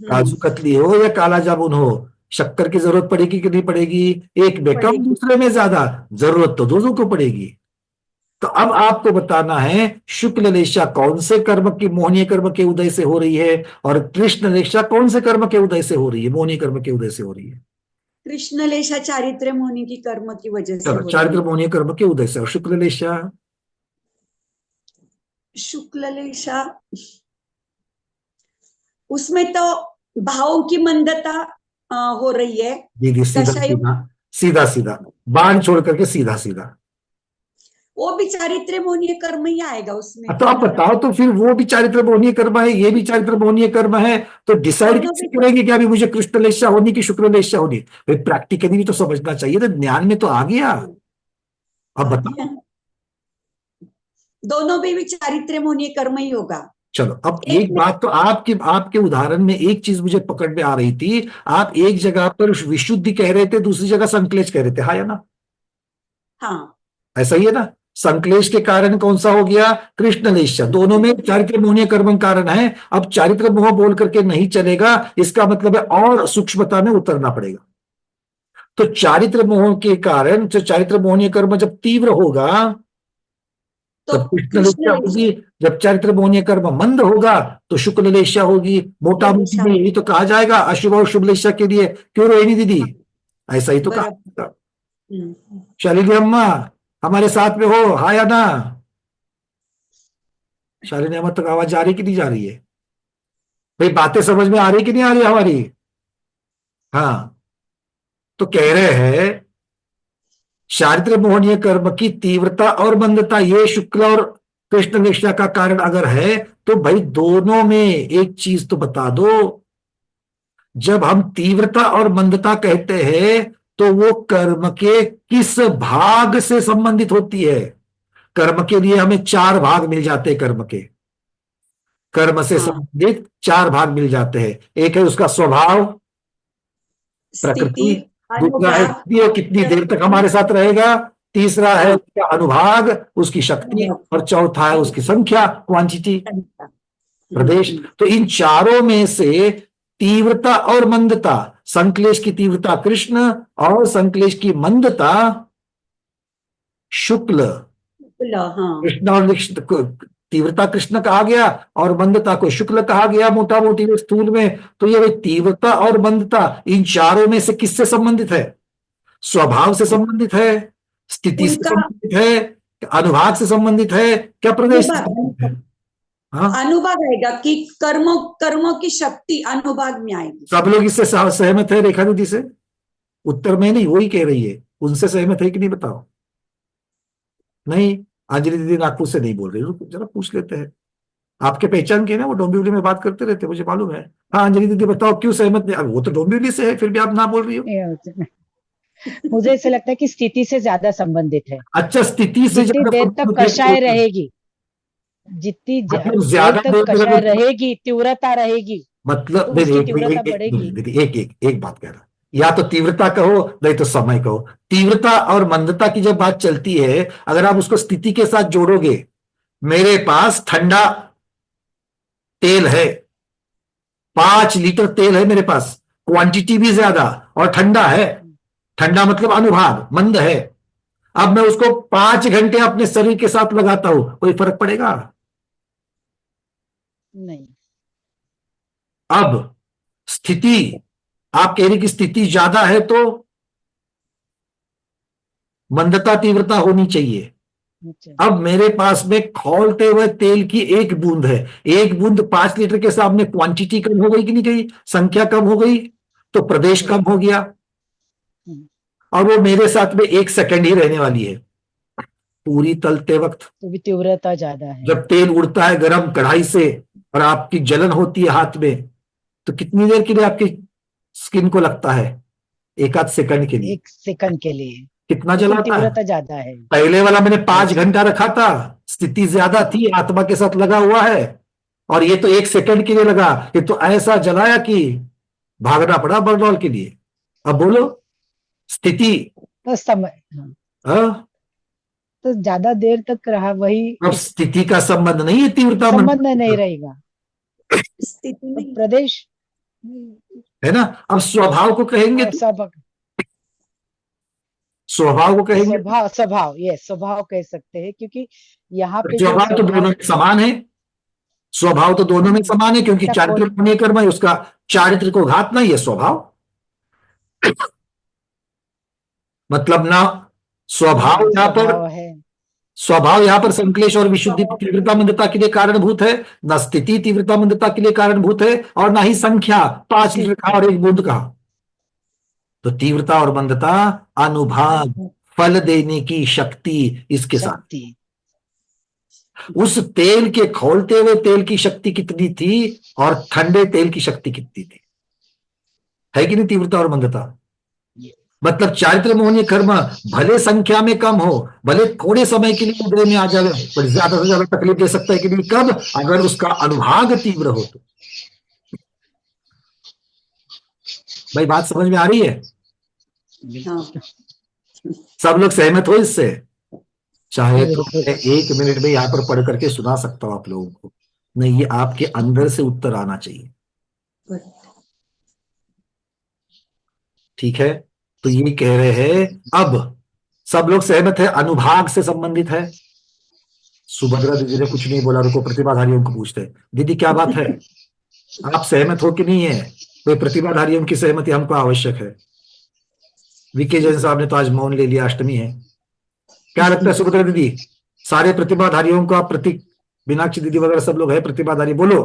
काजू कतली हो या काला जामुन हो, शक्कर की जरूरत पड़ेगी कि नहीं पड़ेगी? एक में कम, दूसरे में ज्यादा, जरूरत तो दोनों को पड़ेगी। तो अब आपको बताना है शुक्ल लेशा कौन से कर्म की, मोहनीय कर्म के उदय से हो रही है, और कृष्ण लेशा कौन से कर्म के उदय से हो रही है, मोहनीय कर्म के उदय से हो रही है। कृष्ण लेशा चारित्र मोहनी की कर्म की वजह से। चलो, चारित्र मोहनीय कर्म के उदय से। और शुक्ल लेशा? शुक्ल लेशा उसमें तो भाव की मंदता हो रही है दीदी। सीधा सीधा बाण छोड़ करके सीधा सीधा, वो भी चारित्र मोहनीय कर्म ही आएगा उसमें। तो आप बताओ, तो फिर वो भी चारित्र मोहनीय कर्म है, ये भी चारित्र मोहनीय कर्म है, तो डिसाइड कैसे करेंगे कि अभी मुझे कृष्ण लेशा होनी कि शुक्र लेशा होनी? भाई प्रैक्टिकली भी तो समझना चाहिए, तो ज्ञान में तो आ गया। अब बताओ, दोनों भी चारित्र मोहनीय कर्म ही होगा। चलो, अब एक बात तो आपके उदाहरण में एक चीज मुझे पकड़ में आ रही थी। आप एक जगह पर विशुद्धि कह रहे थे, दूसरी जगह संक्लेश कह रहे थे, हाँ या ना? हाँ, ऐसा ही है ना। संक्लेश के कारण कौन सा हो गया? कृष्ण लेशा। दोनों में चारित्र मोहनीय कर्म कारण है। अब चारित्र मोह बोल करके नहीं चलेगा, इसका मतलब है और सूक्ष्मता में उतरना पड़ेगा। तो चारित्र मोह के कारण, जो चारित्र मोहनीय कर्म जब तीव्र होगा तब कृष्ण लेशा होगी, जब चारित्र मोहनीय कर्म मंद होगा तो शुक्ल लेशा होगी। मोटा मोटी में यही तो कहा जाएगा अशुभ और शुभ लेशा के लिए। क्यों रोहिणी दीदी? ऐसा ही तो कहा। शालिनी अम्मा हमारे साथ में हो, हाँ या ना? शालिनी अम्मा तक आवाज जा रही कि नहीं जा रही है? भाई बातें समझ में आ रही कि नहीं आ रही हमारी? हाँ, तो कह रहे हैं चारित्र मोहनीय कर्म की तीव्रता और मंदता, ये शुक्ल और कृष्ण लेशा का कारण अगर है, तो भाई दोनों में एक चीज तो बता दो। जब हम तीव्रता और मंदता कहते हैं तो वो कर्म के किस भाग से संबंधित होती है? कर्म के लिए हमें 4 भाग मिल जाते हैं। कर्म से संबंधित 4 भाग मिल जाते हैं। एक है उसका स्वभाव, प्रकृति, दूसरा है कितनी देर तक हमारे साथ रहेगा, तीसरा है उसका अनुभाग, उसकी शक्ति, और चौथा है उसकी संख्या, क्वांटिटी, प्रदेश। तो इन चारों में से तीव्रता और मंदता, संक्लेश की तीव्रता कृष्ण और संक्लेश की मंदता शुक्ल। हाँ कृष्ण और तीव्रता कृष्ण कहा गया और मंदता को शुक्ल कहा गया मोटा मोटी स्थूल में। तो ये तीव्रता और मंदता इन चारों में से किससे संबंधित है? स्वभाव से संबंधित है, स्थिति से उनका संबंधित है, अनुभाग से संबंधित है, क्या प्रदेश से संबंधित है? हाँ, अनुभाग आएगा कि कर्मों की शक्ति अनुभाग में आएगी। सब लोग इससे सहमत है रेखा दीदी से? उत्तर में नहीं, वही कह रही है, उनसे सहमत है कि नहीं बताओ? नहीं, अंजलि दीदी नागपुर से नहीं बोल रही, रुको जरा पूछ लेते हैं। आपके पहचान के ना, वो डोंबिवली में बात करते रहते, मुझे मालूम है। हाँ अंजलि दीदी बताओ क्यों सहमत नहीं? वो तो डोंबिवली से है, फिर भी आप ना बोल रही हो। मुझे ऐसा लगता है कि स्थिति से ज्यादा संबंधित है। अच्छा, स्थिति से जितनी देर तक कषाय रहेगी, जितनी ज्यादा देर तक कषाय रहेगी, तीव्रता रहेगी, मतलब तो उसकी तीव्रता बढ़ेगी। एक बात कह रहा, या तो तीव्रता कहो नहीं तो समय कहो। तीव्रता और मंदता की जब बात चलती है, अगर आप उसको स्थिति के साथ जोड़ोगे, मेरे पास ठंडा तेल है, 5 लीटर तेल है मेरे पास, क्वांटिटी भी ज्यादा और ठंडा है। ठंडा मतलब अनुभाग मंद है। अब मैं उसको 5 घंटे अपने शरीर के साथ लगाता हूं, कोई फर्क पड़ेगा? नहीं। अब स्थिति, आप कह रही कि स्थिति ज्यादा है तो मंदता तीव्रता होनी चाहिए। अब मेरे पास में खौलते हुए तेल की एक बूंद है, एक बूंद 5 लीटर के सामने क्वांटिटी कम हो गई कि नहीं गई? संख्या कम हो गई तो प्रदेश कम हो गया, और वो मेरे साथ में 1 सेकंड ही रहने वाली है। पूरी तलते वक्त तो भी तीव्रता ज्यादा है। जब तेल उड़ता है गरम कढ़ाई से और आपकी जलन होती है हाथ में, तो कितनी देर के लिए आपकी स्किन को लगता है? 1 सेकंड के लिए। 1 सेकंड के लिए कितना जलाता है? तीव्रता ज्यादा है। पहले वाला मैंने 5 घंटा रखा था, स्थिति ज्यादा थी, आत्मा के साथ लगा हुआ है, और ये तो 1 सेकंड के लिए लगा। ये तो ऐसा जलाया कि भागना पड़ा बरनौल के लिए। अब बोलो स्थिति तो समय तो ज्यादा देर तक रहा, वही अब स्थिति का संबंध नहीं है तीव्रता संबंध नहीं रहेगा। स्थिति में प्रदेश है ना। अब स्वभाव को कहेंगे तो स्वभाव को कहेंगे, स्वभाव ये स्वभाव कह सकते हैं, क्योंकि यहाँ पे स्वभाव तो दोनों में समान है। स्वभाव तो दोनों में समान है, क्योंकि चारित्र पुण्य कर्म है, उसका चारित्र को घात नहीं है स्वभाव। मतलब ना स्वभाव यहाँ पर संक्लेश और विशुद्धि तीव्रता मंदता के लिए कारणभूत है, न स्थिति तीव्रता मंदता के लिए कारणभूत है, और ना ही संख्या 5 लीटर कहा और 1 बूंद कहा। तो तीव्रता और मंदता अनुभाग, फल देने की शक्ति इसके साथ। उस तेल के खौलते हुए तेल की शक्ति कितनी थी और ठंडे तेल की शक्ति कितनी थी? है कि नहीं तीव्रता और मंदता? मतलब चारित्र मोहनीय कर्म भले संख्या में कम हो, भले थोड़े समय के लिए उदय में आ जाए, पर ज्यादा से ज्यादा तकलीफ दे सकता है कि नहीं? कब? अगर उसका अनुभाग तीव्र हो तो। भाई बात समझ में आ रही है? सब लोग सहमत हो इससे? चाहे तो 1 मिनट में यहाँ पर पढ़ करके सुना सकता हूं आप लोगों को, नहीं ये आपके अंदर से उत्तर आना चाहिए। ठीक है, तो ये कह रहे हैं, अब सब लोग सहमत है अनुभाग से संबंधित है। सुभद्रा दीदी ने कुछ नहीं बोला, रुको प्रतिभाधारियों को पूछते हैं, दीदी क्या बात है, आप सहमत हो कि नहीं है? कोई प्रतिभाधारियों की सहमति हमको आवश्यक है। वीके जैन साहब ने तो आज मौन ले लिया, अष्टमी है। क्या लगता है सुभद्रा दीदी, सारे प्रतिभाधारियों को आप मीनाक्षी दीदी वगैरह सब लोग है प्रतिभाधारी, बोलो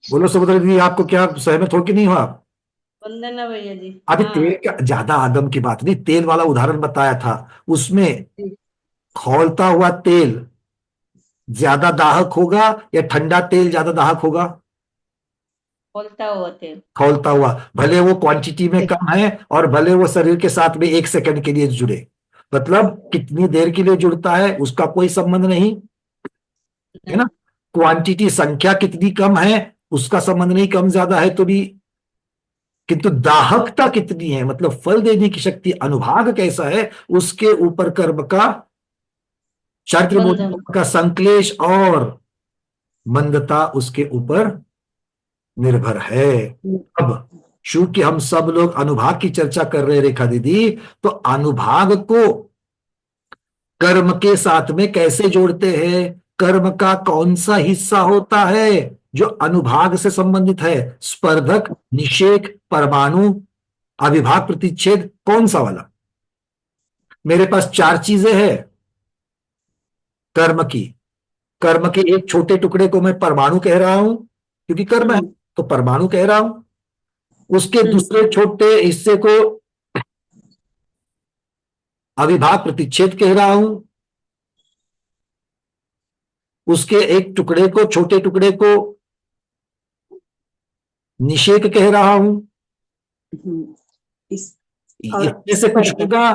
बोलो सुभद्रा दीदी, आपको क्या सहमत हो कि नहीं हो आप? वंदना भैया जी। अभी तेल का ज्यादा आदम की बात नहीं, तेल वाला उदाहरण बताया था, उसमें खौलता हुआ तेल ज्यादा दाहक होगा या ठंडा तेल ज्यादा दाहक होगा? खौलता हुआ तेल। खौलता हुआ, भले वो क्वांटिटी में कम है और भले वो शरीर के साथ में 1 सेकंड के लिए जुड़े, मतलब कितनी देर के लिए जुड़ता है उसका कोई संबंध नहीं है ना। क्वांटिटी संख्या कितनी कम है उसका संबंध नहीं, कम ज्यादा है तो भी, किंतु दाहकता कितनी है, मतलब फल देने की शक्ति, अनुभाग कैसा है, उसके ऊपर कर्म का चारित्र का संक्लेश और मंदता उसके ऊपर निर्भर है। अब चूंकि हम सब लोग अनुभाग की चर्चा कर रहे हैं रेखा दीदी, तो अनुभाग को कर्म के साथ में कैसे जोड़ते हैं? कर्म का कौन सा हिस्सा होता है जो अनुभाग से संबंधित है? स्पर्धक, निषेक, परमाणु, अविभाग, प्रतिच्छेद, कौन सा वाला? मेरे पास 4 चीजें हैं कर्म की। कर्म के एक छोटे टुकड़े को मैं परमाणु कह रहा हूं क्योंकि कर्म है, तो परमाणु कह रहा हूं। उसके दूसरे छोटे हिस्से को अविभाग, प्रतिच्छेद कह रहा हूं। उसके एक टुकड़े को, छोटे टुकड़े को निषेक कह रहा हूं। इसमें से कुछ होगा।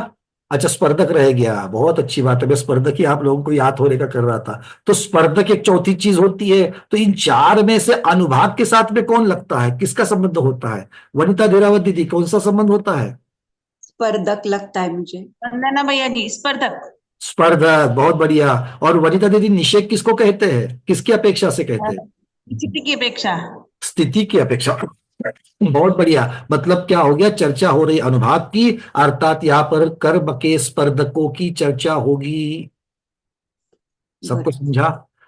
अच्छा, स्पर्धक रह गया, बहुत अच्छी बात है। मैं स्पर्धक ही आप लोगों को याद होने का कर रहा था। तो स्पर्धक एक चौथी चीज होती है। तो इन 4 में से अनुभाग के साथ में कौन लगता है? किसका संबंध होता है? वनिता देरावत दीदी, कौन सा संबंध होता है? स्पर्धक लगता है मुझे। वंदना भैया जी, स्पर्धक। स्पर्धक, बहुत बढ़िया। और वनिता दीदी, निषेक किसको कहते हैं? किसकी अपेक्षा से कहते हैं? स्थिति की अपेक्षा। स्थिति की अपेक्षा। बहुत बढ़िया। मतलब क्या हो गया? चर्चा हो रही अनुभाग की, अर्थात यहाँ पर कर्म के स्पर्धकों की चर्चा होगी। सबको समझा?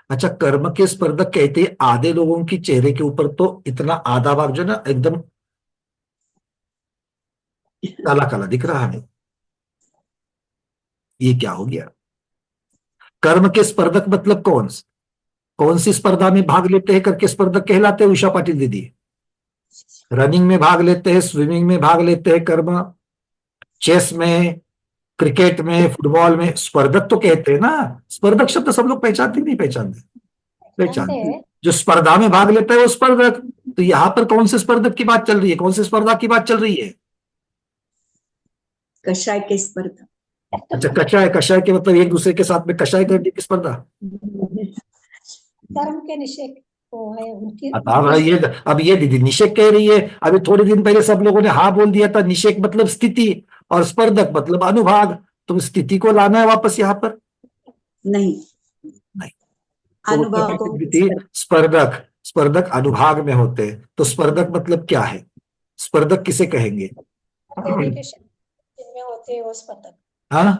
अच्छा, कर्म के स्पर्धक कहते हैं आधे लोगों की चेहरे के ऊपर तो इतना आधा भाग जो ना एकदम काला काला दिख रहा है। ये क्या हो गया? कर्म के स्पर्धक मतलब कौन सी स्पर्धा में भाग लेते हैं करके स्पर्धक कहलाते हैं? उषा पाटिल दीदी, रनिंग में भाग लेते हैं, स्विमिंग में भाग लेते हैं कर्म, चेस में, क्रिकेट में, फुटबॉल में। स्पर्धक तो कहते हैं ना। स्पर्धक शब्द सब लोग पहचानते नहीं पहचानते? पहचानते। जो स्पर्धा में भाग लेता है वो स्पर्धक। तो यहां पर कौन से स्पर्धक की बात चल रही है? कौन सी स्पर्धा की बात चल रही है? कषाय के स्पर्धा। अच्छा, कषाय के मतलब एक दूसरे के साथ में कषाय करने की स्पर्धा। कर्म के निषेक वो है उनकी। अब ये दीदी निषेक कह रही है। अभी थोड़े दिन पहले सब लोगों ने हाँ बोल दिया था। निषेक मतलब स्थिति और स्पर्धक मतलब अनुभाग। तो स्थिति को लाना है वापस यहाँ पर? नहीं। अनुभाग को स्पर्धक अनुभाग में होते हैं। तो स्पर्धक मतलब क्या है? स्पर्धक किसे कहेंगे? जिनमें होते हैं वो स्पर्धक। हाँ,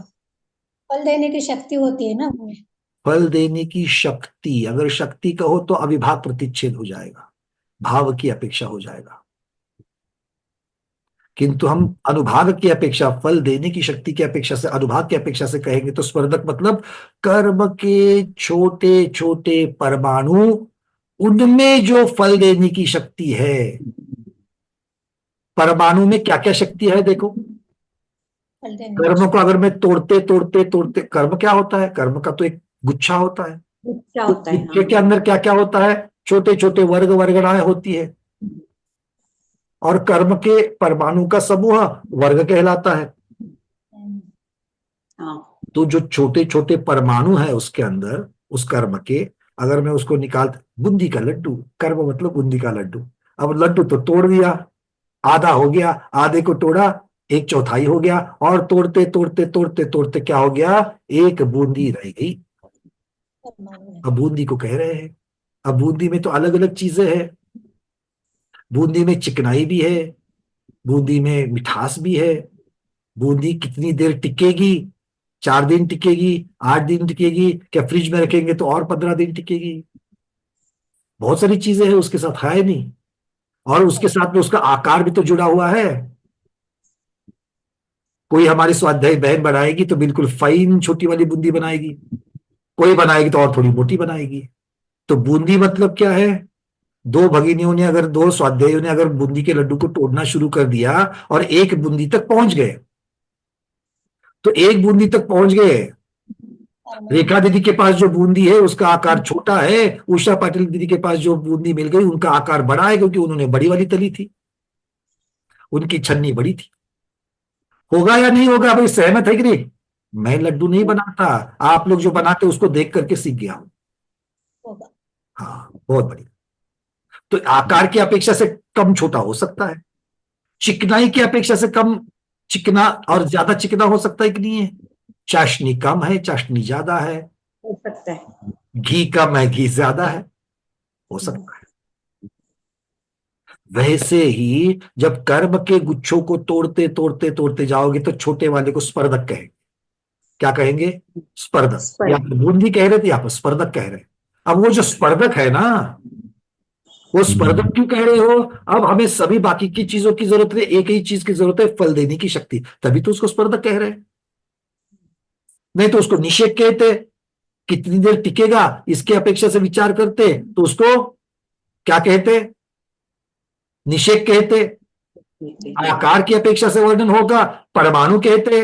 फल देने की शक्ति होती है ना उनमें। फल देने की शक्ति। अगर शक्ति कहो तो अविभाग प्रतिच्छेद हो जाएगा, भाव की अपेक्षा हो जाएगा। किंतु हम अनुभाग की अपेक्षा, फल देने की शक्ति की अपेक्षा से, अनुभाग की अपेक्षा से कहेंगे तो स्पर्धक मतलब कर्म के छोटे छोटे परमाणु, उनमें जो फल देने की शक्ति है। परमाणु में क्या क्या शक्ति है देखो। कर्म को अगर मैं तोड़ते तोड़ते तोड़ते, कर्म क्या होता है? कर्म का तो एक गुच्छा होता है। गुच्छे के अंदर क्या क्या होता है? छोटे छोटे वर्ग वर्गणाएं होती है। और कर्म के परमाणु का समूह वर्ग कहलाता है। तो जो छोटे छोटे परमाणु है उसके अंदर, उस कर्म के, अगर मैं उसको निकाल, बूंदी का लड्डू, कर्म मतलब बूंदी का लड्डू। अब लड्डू तो तोड़ दिया, आधा हो गया, आधे को तोड़ा, 1/4 हो गया, और तोड़ते तोड़ते तोड़ते तोड़ते क्या हो गया? एक बूंदी रह गई। अब बूंदी को कह रहे हैं। अब बूंदी में तो अलग अलग चीजें हैं। बूंदी में चिकनाई भी है, बूंदी में मिठास भी है। बूंदी कितनी देर टिकेगी? 4 दिन टिकेगी, 8 दिन टिकेगी, क्या फ्रिज में रखेंगे तो और 15 दिन टिकेगी? बहुत सारी चीजें हैं उसके साथ, है नहीं? और उसके साथ में उसका आकार भी तो जुड़ा हुआ है। कोई हमारी स्वाध्यायी बहन बनाएगी तो बिल्कुल फाइन छोटी वाली बूंदी बनाएगी, कोई बनाएगी तो और थोड़ी मोटी बनाएगी। तो बूंदी मतलब क्या है? 2 भगिनियों ने अगर, 2 स्वाध्यायियों ने अगर बूंदी के लड्डू को तोड़ना शुरू कर दिया और एक बूंदी तक पहुंच गए, तो एक बूंदी तक पहुंच गए। रेखा दीदी के पास जो बूंदी है उसका आकार छोटा है, उषा पाटिल दीदी के पास जो बूंदी मिल गई उनका आकार बड़ा है, क्योंकि उन्होंने बड़ी वाली तली थी, उनकी छन्नी बड़ी थी। होगा या नहीं होगा भाई? सहमत है कि नहीं? मैं लड्डू नहीं बनाता, आप लोग जो बनाते उसको देख करके सीख गया हूं। हाँ, बहुत बढ़िया। तो आकार की अपेक्षा से कम छोटा हो सकता है, चिकनाई की अपेक्षा से कम चिकना और ज्यादा चिकना हो सकता है कि नहीं है? चाशनी कम है, चाशनी ज्यादा है, हो सकता है। घी कम है, घी ज्यादा है, हो सकता है। वैसे ही जब कर्म के गुच्छों को तोड़ते तोड़ते तोड़ते जाओगे तो छोटे वाले को स्पर्धक कहेंगे। क्या कहेंगे? स्पर्धक। या बूंदी कह रहे थे, यहाँ पर स्पर्धक कह रहे हैं। अब वो जो स्पर्धक है ना, वो स्पर्धक क्यों कह रहे हो? अब हमें सभी बाकी की चीजों की जरूरत है, एक ही चीज की जरूरत है, फल देने की शक्ति, तभी तो उसको स्पर्धक कह रहे हैं। नहीं तो उसको निषेक कहते, कितनी देर टिकेगा इसके अपेक्षा से विचार करते तो उसको क्या कहते? निषेक कहते। आकार की अपेक्षा से वर्णन होगा, परमाणु कहते।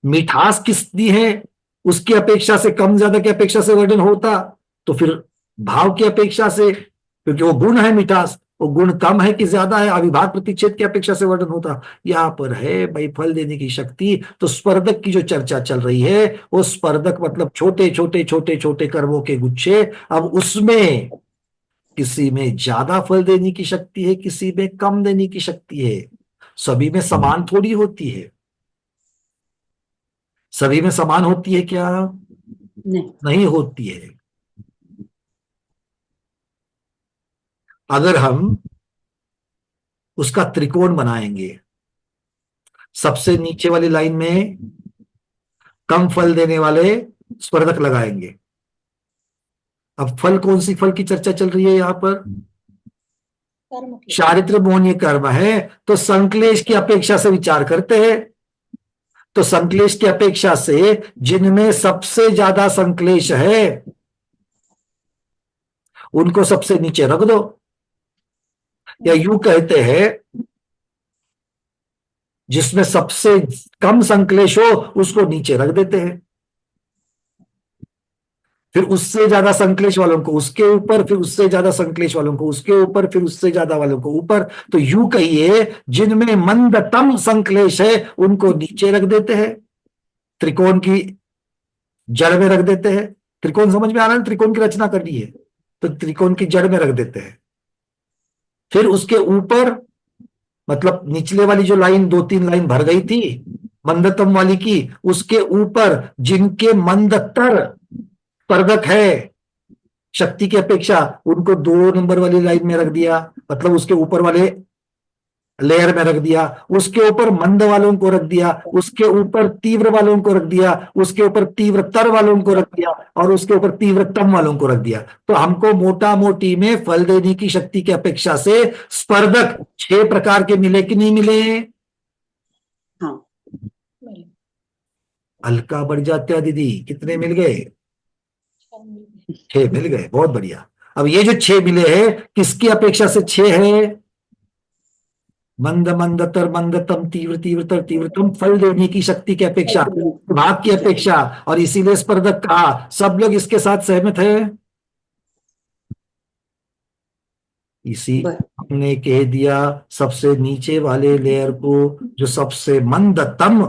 मिठास कितनी है उसकी अपेक्षा से, कम ज्यादा की अपेक्षा से वर्णन होता तो फिर भाव की अपेक्षा से, क्योंकि वो गुण है मिठास, वो गुण कम है कि ज्यादा है, अविभाज्य प्रतिच्छेद की अपेक्षा से वर्णन होता। यहाँ पर है भाई फल देने की शक्ति। तो स्पर्धक की जो चर्चा चल रही है, वो स्पर्धक मतलब छोटे छोटे छोटे छोटे कर्मों के गुच्छे। अब उसमें किसी में ज्यादा फल देने की शक्ति है, किसी में कम देने की शक्ति है। सभी में समान थोड़ी होती है। सभी में समान होती है क्या? नहीं होती है। अगर हम उसका त्रिकोण बनाएंगे, सबसे नीचे वाली लाइन में कम फल देने वाले स्पर्धक लगाएंगे। अब फल, कौन सी फल की चर्चा चल रही है यहाँ पर? चारित्र मोहनीय कर्म है, तो संक्लेश की अपेक्षा से विचार करते हैं। तो संक्लेश की अपेक्षा से जिनमें सबसे ज्यादा संक्लेश है उनको सबसे नीचे रख दो, या यूं कहते हैं जिसमें सबसे कम संक्लेश हो उसको नीचे रख देते हैं, फिर उससे ज्यादा संक्लेश वालों को उसके ऊपर, फिर उससे ज्यादा संक्लेश वालों को उसके ऊपर, फिर उससे ज्यादा वालों को ऊपर। तो यूं कहिए जिनमें मंदतम संक्लेश है उनको नीचे रख देते हैं, त्रिकोण की जड़ में रख देते हैं। त्रिकोण समझ में आ रहा है? त्रिकोण की रचना करनी है तो त्रिकोण की जड़ में रख देते हैं। फिर उसके ऊपर, मतलब निचले वाली जो लाइन 2-3 लाइन भर गई थी मंदतम वाली की, उसके ऊपर जिनके मंदतर स्पर्धक है शक्ति की अपेक्षा, उनको 2 नंबर वाली लाइन में रख दिया, मतलब उसके ऊपर वाले लेयर में रख दिया। उसके ऊपर मंद वालों को रख दिया, उसके ऊपर तीव्र वालों को रख दिया, उसके ऊपर तीव्रतर वालों को रख दिया, और उसके ऊपर तीव्रतम वालों को रख दिया। तो हमको मोटा मोटी में फल देने की शक्ति की अपेक्षा से स्पर्धक 6 प्रकार के मिले कि नहीं मिले? हल्का बढ़ जाते हैं दीदी, कितने मिल गए? 6 मिल गए, बहुत बढ़िया। अब ये जो 6 मिले हैं किसकी अपेक्षा से 6 है? मंद मंदतर मंदतम तीव्र तीव्रतर तीव्रतम, फल देने की शक्ति की अपेक्षा, भाग की अपेक्षा, और इसीलिए स्पर्धक कहा। सब लोग इसके साथ सहमत है? इसी हमने कह दिया सबसे नीचे वाले लेयर को, जो सबसे मंदतम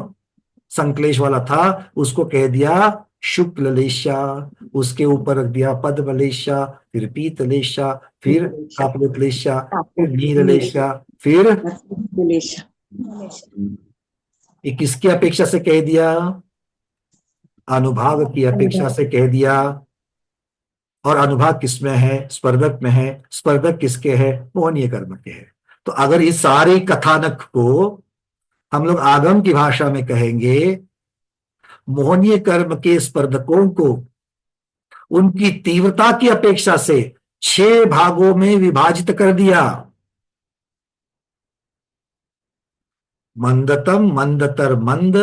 संक्लेश वाला था, उसको कह दिया शुक्ल लेशा, उसके ऊपर रख दिया पद्मलेशा, फिर पीतलेशा, फिर कापलेशा, फिर नीललेशा, फिर ये किसकी अपेक्षा से कह दिया? अनुभाग की अपेक्षा से कह दिया। और अनुभाग किसमें है? स्पर्धक में है। स्पर्धक किसके है? मोहनीय कर्म के है। तो अगर इस सारे कथानक को हम लोग आगम की भाषा में कहेंगे, मोहनीय कर्म के स्पर्धकों को उनकी तीव्रता की अपेक्षा से 6 भागों में विभाजित कर दिया। मंदतम, मंदतर, मंद,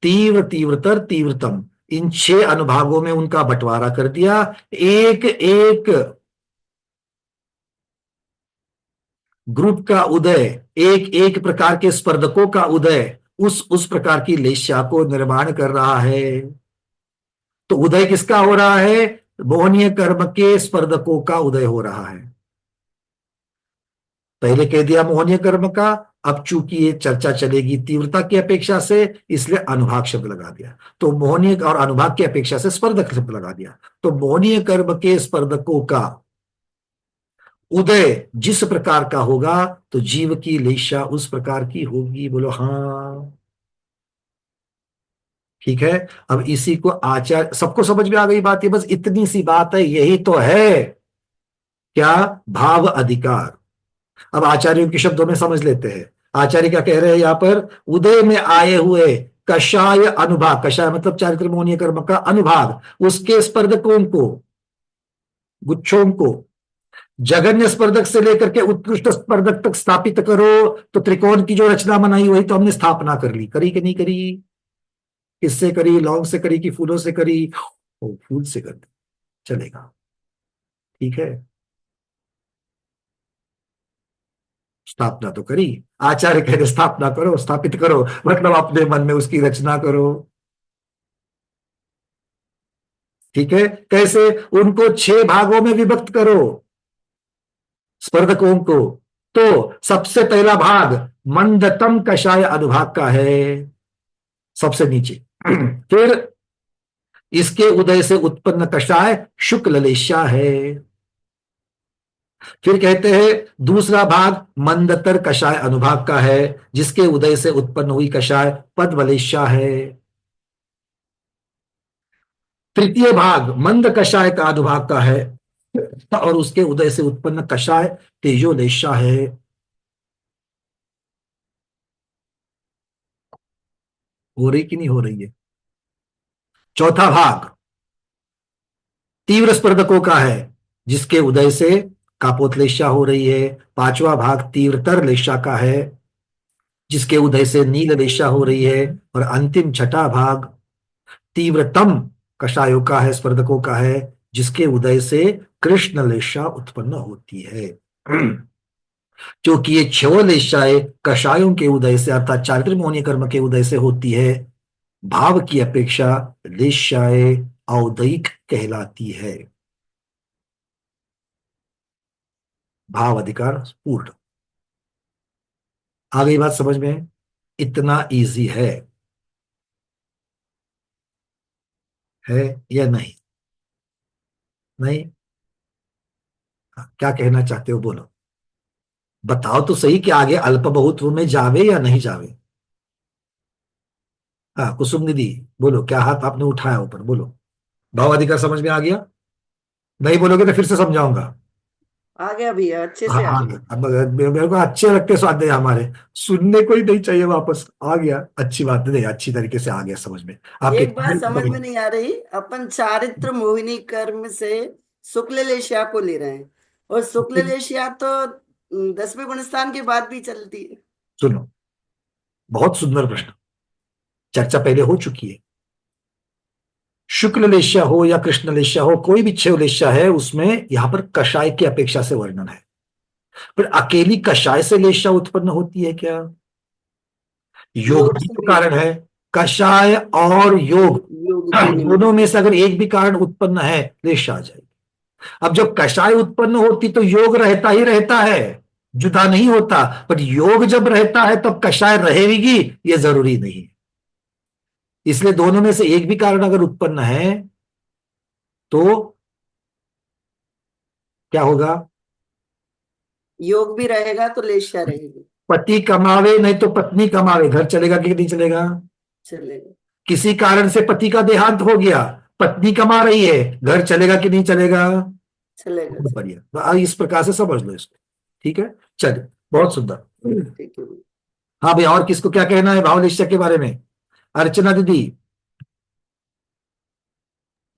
तीव्र, तीव्रतर, तीव्रतम, इन 6 अनुभागों में उनका बंटवारा कर दिया। एक एक ग्रुप का उदय, एक एक प्रकार के स्पर्धकों का उदय उस प्रकार की लेशा को निर्माण कर रहा है। तो उदय किसका हो रहा है? मोहनीय कर्म के स्पर्धकों का उदय हो रहा है। पहले कह दिया मोहनीय कर्म का, अब चूंकि ये चर्चा चलेगी तीव्रता की अपेक्षा से, इसलिए अनुभाग शब्द लगा दिया। तो मोहनीय और अनुभाग की अपेक्षा से स्पर्धक शब्द लगा दिया। तो मोहनीय कर्म के स्पर्धकों का उदय जिस प्रकार का होगा तो जीव की लेशा उस प्रकार की होगी। बोलो हाँ। ठीक है। अब इसी को आचार्य, सबको समझ में आ गई बात? ये बस इतनी सी बात है, यही तो है क्या? भाव अधिकार। अब आचार्यों के शब्दों में समझ लेते हैं। आचार्य क्या कह रहे हैं यहां पर? उदय में आए हुए कषाय अनुभाग, कषाय मतलब चारित्र मोहनीय कर्म का अनुभाग, उसके स्पर्धकों को, गुच्छों को जघन्य स्पर्धक से लेकर के उत्कृष्ट स्पर्धक तक स्थापित करो। तो त्रिकोण की जो रचना बनाई वही तो हमने स्थापना कर ली। करी कि नहीं करी? किससे करी? लौंग से करी कि फूलों से करी? ओ, फूल से कर दी, चलेगा, ठीक है। स्थापना तो करी। आचार्य कह रहे स्थापना करो, स्थापित करो, मतलब अपने मन में उसकी रचना करो। ठीक है। कैसे? उनको 6 भागों में विभक्त करो, स्पर्धकों को। तो सबसे पहला भाग मंदतम कषाय अनुभाग का है, सबसे नीचे। फिर इसके उदय से उत्पन्न कषाय शुक्ल लेशा है। फिर कहते हैं दूसरा भाग मंदतर कषाय अनुभाग का है, जिसके उदय से उत्पन्न हुई कषाय पद्मलेशा है। तृतीय भाग मंद कषाय का अनुभाग का है, और उसके उदय से उत्पन्न कषाय तेजोलेशा है। हो रही कि नहीं हो रही है? चौथा भाग तीव्र स्पर्धकों का है, जिसके उदय से कापोतलेशा हो रही है। पांचवा भाग तीव्रतर लेशा का है, जिसके उदय से नील लेशा हो रही है। और अंतिम छठा भाग तीव्रतम कषायों का है, स्पर्धकों का है, जिसके उदय से कृष्ण लेशा उत्पन्न होती है। क्योंकि ये 6 लेशाएं कषायों के उदय से अर्थात चारित्र मोहनीय कर्म के उदय से होती है, भाव की अपेक्षा लेशाएं औदयिक कहलाती है। भाव अधिकार पूर्ण। आ गई बात समझ में? इतना इजी है या नहीं? नहीं? क्या कहना चाहते हो? बोलो, बताओ तो सही कि आगे अल्प बहुत्व में जावे या नहीं जावे। हाँ कुसुम दीदी बोलो, क्या हाथ आपने उठाया ऊपर? बोलो, भाव अधिकार समझ में आ गया? नहीं बोलोगे तो फिर से समझाऊंगा। आ गया भैया, अच्छे हाँ से आ आ गया। गया। अब मेरे को अच्छे लगते स्वाद हमारे, सुनने को ही नहीं चाहिए वापस। आ गया, अच्छी बात नहीं, अच्छी तरीके से आ गया समझ में आपके। एक बात समझ में नहीं आ रही, अपन चारित्र मोहिनी कर्म से शुक्ल लेशिया को ले रहे हैं, और शुक्ल लेशिया तो 10वें गुणस्थान के बाद भी चलती है। सुनो, बहुत सुंदर प्रश्न, चर्चा पहले हो चुकी है। शुक्ल लेशा हो या कृष्ण लेशा हो, कोई भी 6 लेशा है, उसमें यहां पर कषाय की अपेक्षा से वर्णन है। पर अकेली कषाय से लेशा उत्पन्न होती है क्या? योग भी तो कारण है। कषाय और योग दोनों में से अगर एक भी कारण उत्पन्न है, लेशा आ जाएगी। अब जब कषाय उत्पन्न होती तो योग रहता ही रहता है, जुदा नहीं होता। पर योग जब रहता है तब कषाय रहेगी, यह जरूरी नहीं। इसलिए दोनों में से एक भी कारण अगर उत्पन्न है तो क्या होगा? योग भी रहेगा तो लेशिया रहेगी। पति कमावे नहीं तो पत्नी कमावे, घर चलेगा कि नहीं चलेगा? चलेगा। किसी कारण से पति का देहांत हो गया, पत्नी कमा रही है, घर चलेगा कि नहीं चलेगा? चलेगा। बढ़िया, इस प्रकार से समझ लो इसको। ठीक है, चलिए, बहुत सुंदर। ठीक है। हाँ भैया, और किसको क्या कहना है भावनिश्चय के बारे में? अर्चना दीदी।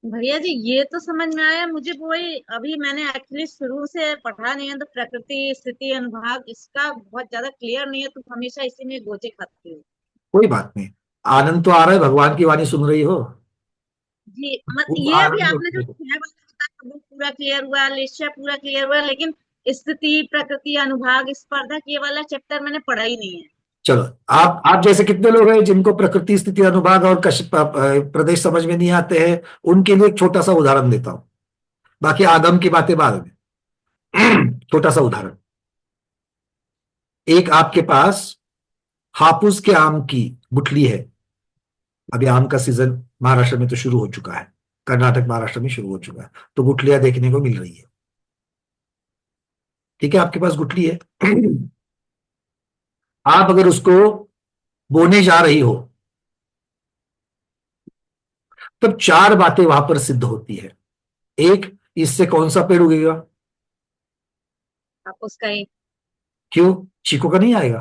भैया जी ये तो समझ में आया मुझे, वही अभी मैंने एक्चुअली शुरू से पढ़ा नहीं है, तो प्रकृति स्थिति अनुभाग इसका बहुत ज्यादा क्लियर नहीं है, तो हमेशा इसी में गोचे खाती हूँ। कोई बात नहीं, आनंद तो आ रहा है, भगवान की वाणी सुन रही हो। जी ये अभी आपने जो बताया वो पूरा क्लियर हुआ, लेशा पूरा क्लियर हुआ, लेकिन स्थिति प्रकृति अनुभाग स्पर्धक ये वाला चैप्टर मैंने पढ़ा ही नहीं है। चलो, आप जैसे कितने लोग हैं जिनको प्रकृति स्थिति अनुभाग और प्रदेश समझ में नहीं आते हैं? उनके लिए एक छोटा सा उदाहरण देता हूं, बाकी आगम की बातें बाद में। छोटा सा उदाहरण, एक आपके पास हापुस के आम की गुठली है। अभी आम का सीजन महाराष्ट्र में तो शुरू हो चुका है, कर्नाटक महाराष्ट्र में शुरू हो चुका है, तो गुठलियां देखने को मिल रही है। ठीक है, आपके पास गुठली है। आप अगर उसको बोने जा रही हो तब चार बातें वहां पर सिद्ध होती है। एक, इससे कौन सा पेड़ उगेगा? आप उसका ही क्यों? चीकू का नहीं आएगा?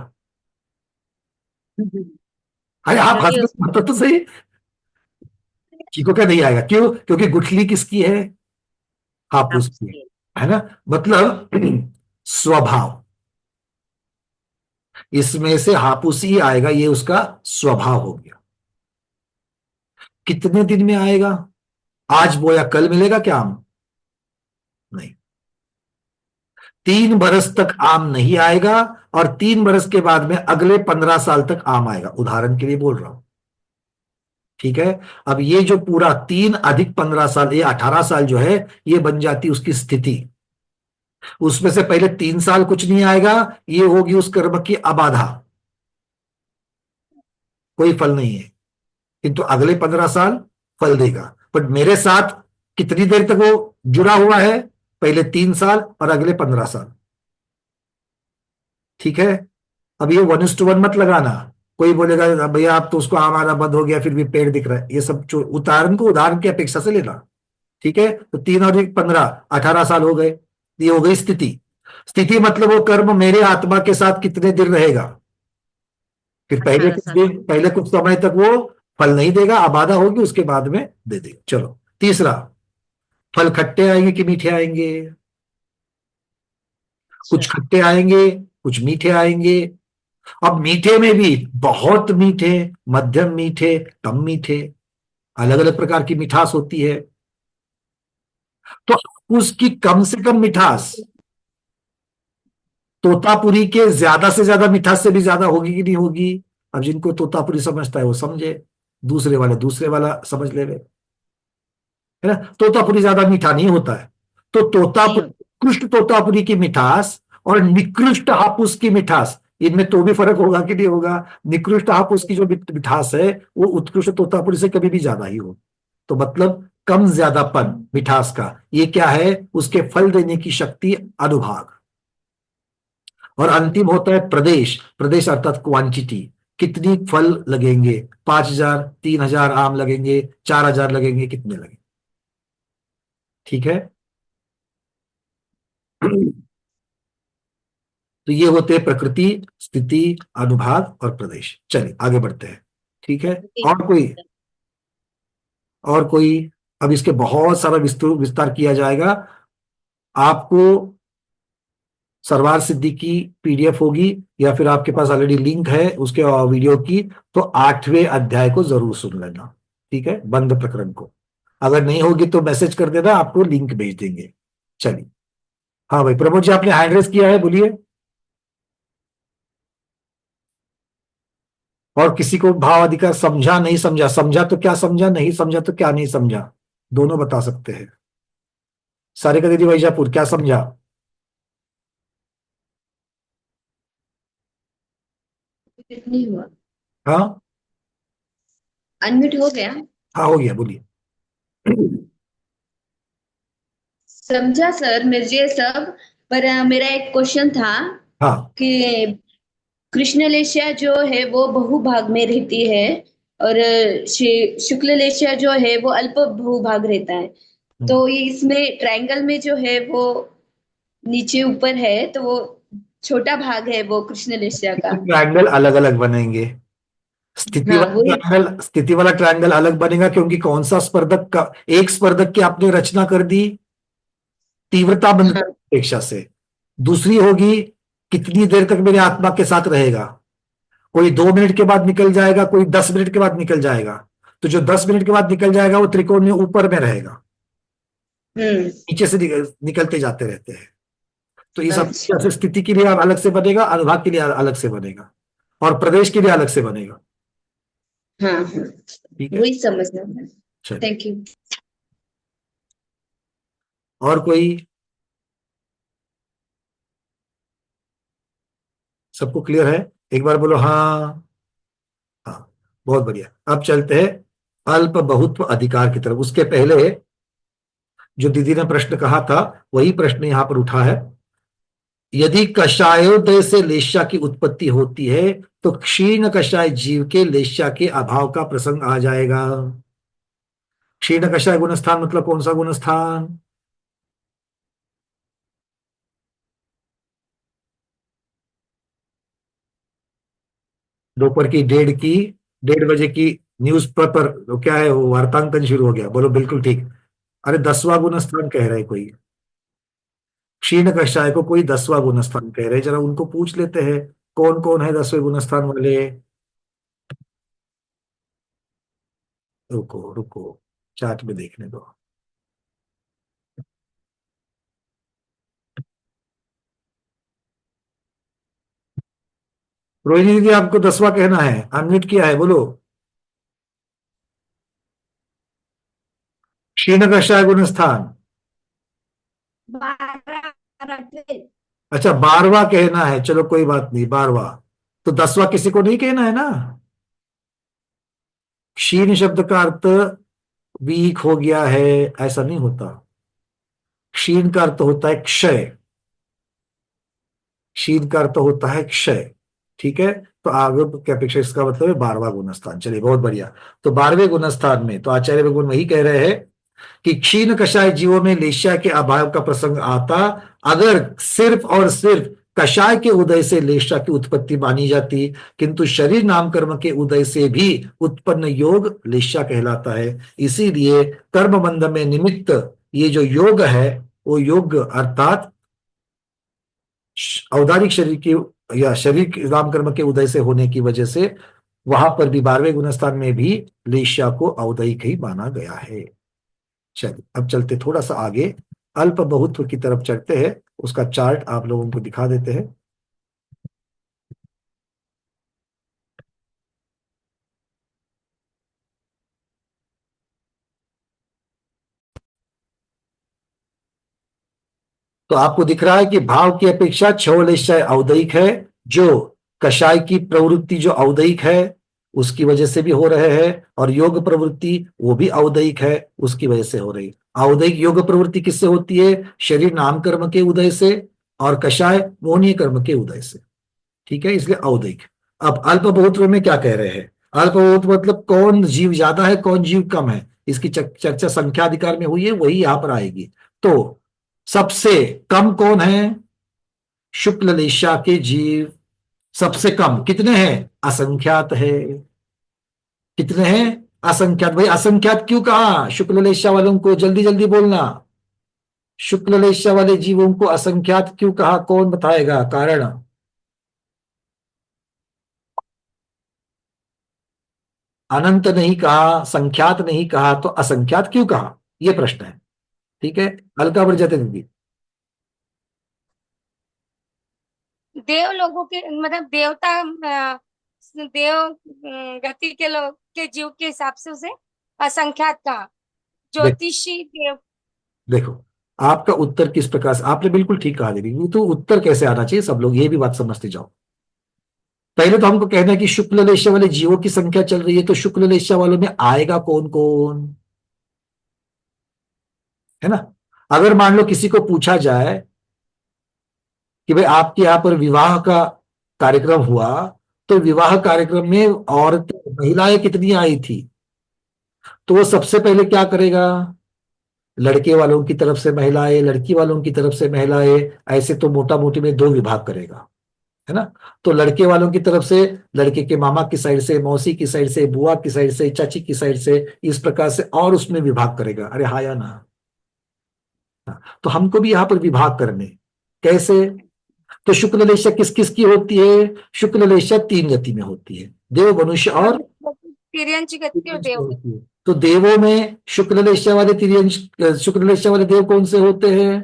अरे आप हंस क्योंकि के उस मतलब तो सही, चीकू का नहीं आएगा। क्यों? क्योंकि गुठली किसकी है? हापुस की, आपकी है ना। मतलब स्वभाव, इसमें से हापुस ही आएगा, ये उसका स्वभाव हो गया। कितने दिन में आएगा? आज बोया कल मिलेगा क्या आम? नहीं। 3 बरस तक आम नहीं आएगा, और 3 बरस के बाद में अगले 15 साल तक आम आएगा, उदाहरण के लिए बोल रहा हूं। ठीक है। अब ये जो पूरा 3 + 15 साल, ये 18 साल जो है, ये बन जाती उसकी स्थिति। उसमें से पहले 3 साल कुछ नहीं आएगा, ये होगी उस कर्म की अबाधा, कोई फल नहीं है। किंतु अगले 15 साल फल देगा। बट मेरे साथ कितनी देर तक वो जुड़ा हुआ है? पहले 3 साल और अगले 15 साल। ठीक है। अब ये 1:1 मत लगाना। कोई बोलेगा भैया आप तो उसको आम आना बंद हो गया फिर भी पेड़ दिख रहा है, ये सब उदाहरण को उदाहरण की अपेक्षा से लेना। ठीक है। तो 3 और 1 15, 18 साल हो गए। ये हो गई स्थिति। स्थिति मतलब वो कर्म मेरे आत्मा के साथ कितने दिन रहेगा। फिर पहले 18 कुछ साल दिन, पहले कुछ समय तक वो फल नहीं देगा, आबादा होगी, उसके बाद में दे देगा। चलो तीसरा, फल खट्टे आएंगे कि मीठे आएंगे? कुछ खट्टे आएंगे, कुछ मीठे आएंगे। अब मीठे में भी बहुत मीठे, मध्यम मीठे, कम मीठे, अलग अलग प्रकार की मिठास होती है। तो उसकी कम से कम मिठास तोतापुरी के ज्यादा से ज्यादा मिठास से भी ज्यादा होगी कि नहीं होगी? अब जिनको तोतापुरी समझता है वो समझे, दूसरे वाले दूसरे वाला समझ ले, है ना। तोतापुरी ज्यादा मीठा नहीं होता है। तो तोतापुरी, उत्कृष्ट तोतापुरी की मिठास और निकृष्ट हापुस की मिठास, इनमें तो भी फर्क होगा कि नहीं होगा? निकृष्ट हापुस की जो मिठास है वो उत्कृष्ट तोतापुरी से कभी भी ज्यादा ही हो। तो मतलब कम ज्यादापन मिठास का, ये क्या है? उसके फल देने की शक्ति, अनुभाग। और अंतिम होता है प्रदेश। प्रदेश अर्थात क्वांटिटी, कितनी फल लगेंगे? 5,000, 3,000 आम लगेंगे, 4,000 लगेंगे, कितने लगेंगे? ठीक है। तो ये होते हैं प्रकृति, स्थिति, अनुभाग और प्रदेश। चलिए आगे बढ़ते हैं। ठीक है। और कोई? और कोई? अब इसके बहुत सारा विस्तार किया जाएगा। आपको सरवार सिद्धि की पीडीएफ होगी, या फिर आपके पास ऑलरेडी लिंक है उसके वीडियो की, तो 8वें अध्याय को जरूर सुन लेना। ठीक है, बंद प्रकरण को। अगर नहीं होगी तो मैसेज कर देना, आपको लिंक भेज देंगे। चलिए, हाँ भाई प्रमोद जी, आपने हैंड रेस किया है, बोलिए। और किसी को भाव अधिकार समझा नहीं समझा? समझा तो क्या समझा, नहीं समझा तो क्या नहीं समझा, दोनों बता सकते हैं। सारिका दीदी वैजापुर, क्या समझा? नहीं हुआ। हाँ अनम्यूट हो गया। हाँ हो गया, बोलिए। समझा सर मुझे सब, पर मेरा एक क्वेश्चन था हाँ कि कृष्णलेशिया जो है वो बहुभाग में रहती है, और शुक्ललेशिया जो है वो अल्प बहुभाग रहता है। तो ये इसमें ट्रायंगल में जो है वो नीचे ऊपर है, तो वो छोटा भाग है वो कृष्णलेशिया का। ट्रायंगल अलग अलग बनेंगे। हाँ वही। स्थिति वाला ट्रायंगल अलग बनेगा, क्योंकि कौन सा स्पर्धक का, एक स्पर्धक की आपने रचना कर दी तीव्रता बंद अपेक्षा से, दूसरी होगी कितनी देर तक मेरे आत्मा के साथ रहेगा। कोई 2 मिनट के बाद निकल जाएगा, कोई 10 मिनट के बाद निकल जाएगा। तो जो 10 मिनट के बाद निकल जाएगा वो त्रिकोण में ऊपर में रहेगा, नीचे से निकलते जाते रहते हैं। तो इस अच्छा। स्थिति के लिए अलग से बनेगा, अनुभाग के लिए अलग से बनेगा, और प्रदेश के लिए अलग से बनेगा। हाँ ठीक है, वही समझना। चलिए। Thank you. और कोई? सबको क्लियर है? एक बार बोलो हाँ। हाँ, बहुत बढ़िया। अब चलते हैं अल्प बहुत्व अधिकार की तरफ। उसके पहले जो दीदी ने प्रश्न कहा था वही प्रश्न यहां पर उठा है। यदि कषायोदय से लेश्या की उत्पत्ति होती है तो क्षीण कषाय जीव के लेश्या के अभाव का प्रसंग आ जाएगा। क्षीण कषाय गुणस्थान मतलब कौन सा गुणस्थान? दोपहर की 1:30 की न्यूज पेपर क्या है वो वार्तांकन शुरू हो गया, बोलो बिल्कुल ठीक। अरे 10वां गुणस्थान कह रहे कोई, क्षीण कषाय को कोई 10वां गुणस्थान कह रहे, जरा उनको पूछ लेते हैं कौन कौन है 10वें गुणस्थान वाले। रुको रुको, चार्ट में देखने दो। रोहिणी दीदी आपको 10वां कहना है, अनम्यूट किया है, बोलो। क्षीण कषाय गुणस्थान, 12 अच्छा 12वां कहना है, चलो कोई बात नहीं 12वां। तो 10वां किसी को नहीं कहना है ना। क्षीण शब्द का अर्थ वीक हो गया है, ऐसा नहीं होता। क्षीण का अर्थ होता है क्षय, क्षीण का अर्थ होता है क्षय, ठीक है। तो आगे की अपेक्षा इसका मतलब है 12वां गुणस्थान। चलिए बहुत बढ़िया। तो 12वें गुणस्थान में तो आचार्य भगवान वही कह रहे हैं कि क्षीण कषाय जीवों में लेश्या के अभाव का प्रसंग आता अगर सिर्फ और सिर्फ कषाय के उदय से लेश्या की उत्पत्ति मानी जाती, किंतु शरीर नाम कर्म के उदय से भी उत्पन्न योग लेश्या कहलाता है। इसीलिए कर्म बंध में निमित्त ये जो योग है वो योग अर्थात औदारिक शरीर की या शरीर के नाम कर्म के उदय से होने की वजह से वहां पर भी 12वें गुणस्थान में भी लेश्या को औदयिक ही माना गया है। चलिए अब चलते थोड़ा सा आगे, अल्प बहुत्व की तरफ चढ़ते हैं, उसका चार्ट आप लोगों को दिखा देते हैं। तो आपको दिख रहा है कि भाव की अपेक्षा छवलेश्य औदयिक है, जो कषाय की प्रवृत्ति जो औदयिक है उसकी वजह से भी हो रहे हैं, और योग प्रवृत्ति वो भी औदयिक है उसकी वजह से हो रही। औदयिक योग प्रवृत्ति किससे होती है? शरीर नाम कर्म के उदय से, और कषाय मोहनीय कर्म के उदय से, ठीक है, इसलिए औदयिक। अब अल्प बहुत्व में क्या कह रहे हैं? अल्प बहुत्व मतलब कौन जीव ज्यादा है कौन जीव कम है, इसकी चर्चा संख्या अधिकार में हुई है, वही यहां पर आएगी। तो सबसे कम कौन है? शुक्ल लेशा के जीव सबसे कम कितने हैं? असंख्यात है। कितने हैं? असंख्यात। भाई असंख्यात क्यों कहा शुक्ल लेशा वालों को? जल्दी जल्दी बोलना। शुक्ल लेशा वाले जीवों को असंख्यात क्यों कहा? कौन बताएगा कारण? अनंत नहीं कहा, संख्यात नहीं कहा, तो असंख्यात क्यों कहा? यह प्रश्न है, ठीक है। हल्का बढ़ जाते दीदी। देव लोगों के मतलब देवता देव गति के लोग के जीव के हिसाब से उसे असंख्यात कहा। ज्योतिषी देव। देखो आपका उत्तर किस प्रकार से, आपने बिल्कुल ठीक कहा दीदी, तो उत्तर कैसे आना चाहिए सब लोग ये भी बात समझते जाओ। पहले तो हमको कहना है कि शुक्ल लेशा वाले जीवों की संख्या चल रही है, तो शुक्ल लेशा वालों में आएगा कौन कौन, है ना। अगर मान लो किसी को पूछा जाए कि भाई आपके यहां पर विवाह का कार्यक्रम हुआ, तो विवाह कार्यक्रम में औरतें महिलाएं कितनी आई थी, तो वो सबसे पहले क्या करेगा? लड़के वालों की तरफ से महिलाएं, लड़की वालों की तरफ से महिलाएं, ऐसे तो मोटा मोटी में 2 विभाग करेगा, है ना। तो लड़के वालों की तरफ से लड़के के मामा की साइड से, मौसी की साइड से, बुआ की साइड से, चाची की साइड से, इस प्रकार से और उसमें विभाग करेगा। अरे हाँ या ना? तो हमको भी यहाँ पर विभाग करने कैसे? तो शुक्ल लेशा किस किस की होती है? शुक्ल लेशा 3 गति में होती है, देव, मनुष्य और तिर्यंच गति और देव। तो देवों में शुक्ल लेशा वाले तिर्यंश, शुक्ल लेशा वाले देव कौन से होते हैं?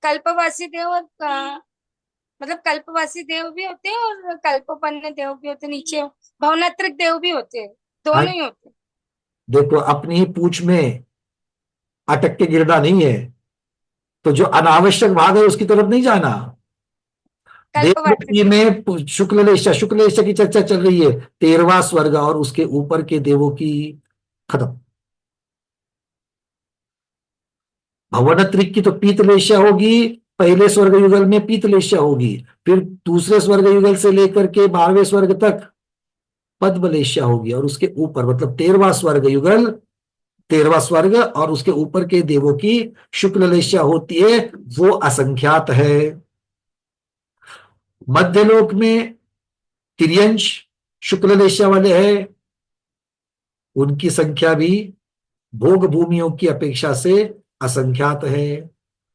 कल्पवासी देव और मतलब कल्पवासी देव भी होते हैं और कल्पपन्न देव भी होते हैं, नीचे भवनात्रिक देव भी होते हैं, दोनों ही होते हैं। देखो अपनी ही पूछ में अटक के गिरना नहीं है, तो जो अनावश्यक भाग है उसकी तरफ नहीं जाना। देवगति में शुक्ल लेशा की चर्चा चल रही है, 13वां स्वर्ग और उसके ऊपर के देवों की खत्म। भवनात्रिक की तो पीतलेशा होगी, पहले स्वर्ग युगल में पीतलेशा होगी, फिर दूसरे स्वर्ग युगल से लेकर के 12वें स्वर्ग तक पद्मलेशा होगी, और उसके ऊपर मतलब 13वां स्वर्ग युगल 13वां स्वर्ग और उसके ऊपर के देवों की शुक्ल लेशा होती है, वो असंख्यात है। मध्यलोक में तिर्यंश शुक्ल लेशा वाले हैं, उनकी संख्या भी भोग भूमियों की अपेक्षा से असंख्यात है,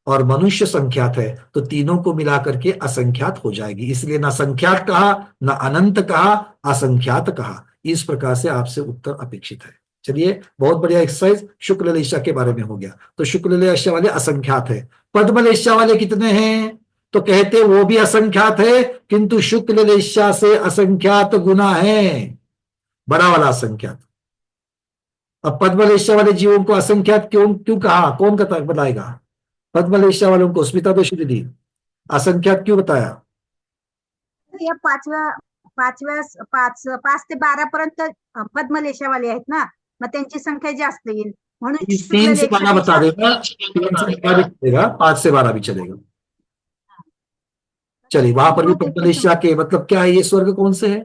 और मनुष्य संख्यात है, तो तीनों को मिलाकर के असंख्यात हो जाएगी। इसलिए ना संख्यात कहा, ना अनंत कहा, असंख्यात कहा। इस प्रकार से आपसे उत्तर अपेक्षित है। चलिए, बहुत बढ़िया एक्सरसाइज शुक्ल लेशा के बारे में हो गया। तो शुक्ल लेशा वाले असंख्यात है। पद्म लेशा वाले कितने हैं? तो कहते वो भी असंख्यात है, किंतु शुक्ल लेशा से असंख्यात गुना है, बड़ा वाला असंख्यात। अब पद्म लेशा वाले जीवों को असंख्यात क्यों क्यों कहा? कौन बताएगा? पद्म लेशा वालों को स्मिता दोषी दीदी, असंख्यात क्यों बताया? या पाच ते 12 पर्यंत पद्मलेशावाले आहेत ना, मग त्यांची संख्या जास्त येईल म्हणून 3 से 12 बता देगा, 3 से 12 भी चलेगा, 5 से 12 भी चलेगा। चलिए, वहां पर भी पद्मलेशा के मतलब क्या है? ये स्वर्ग कौन से है?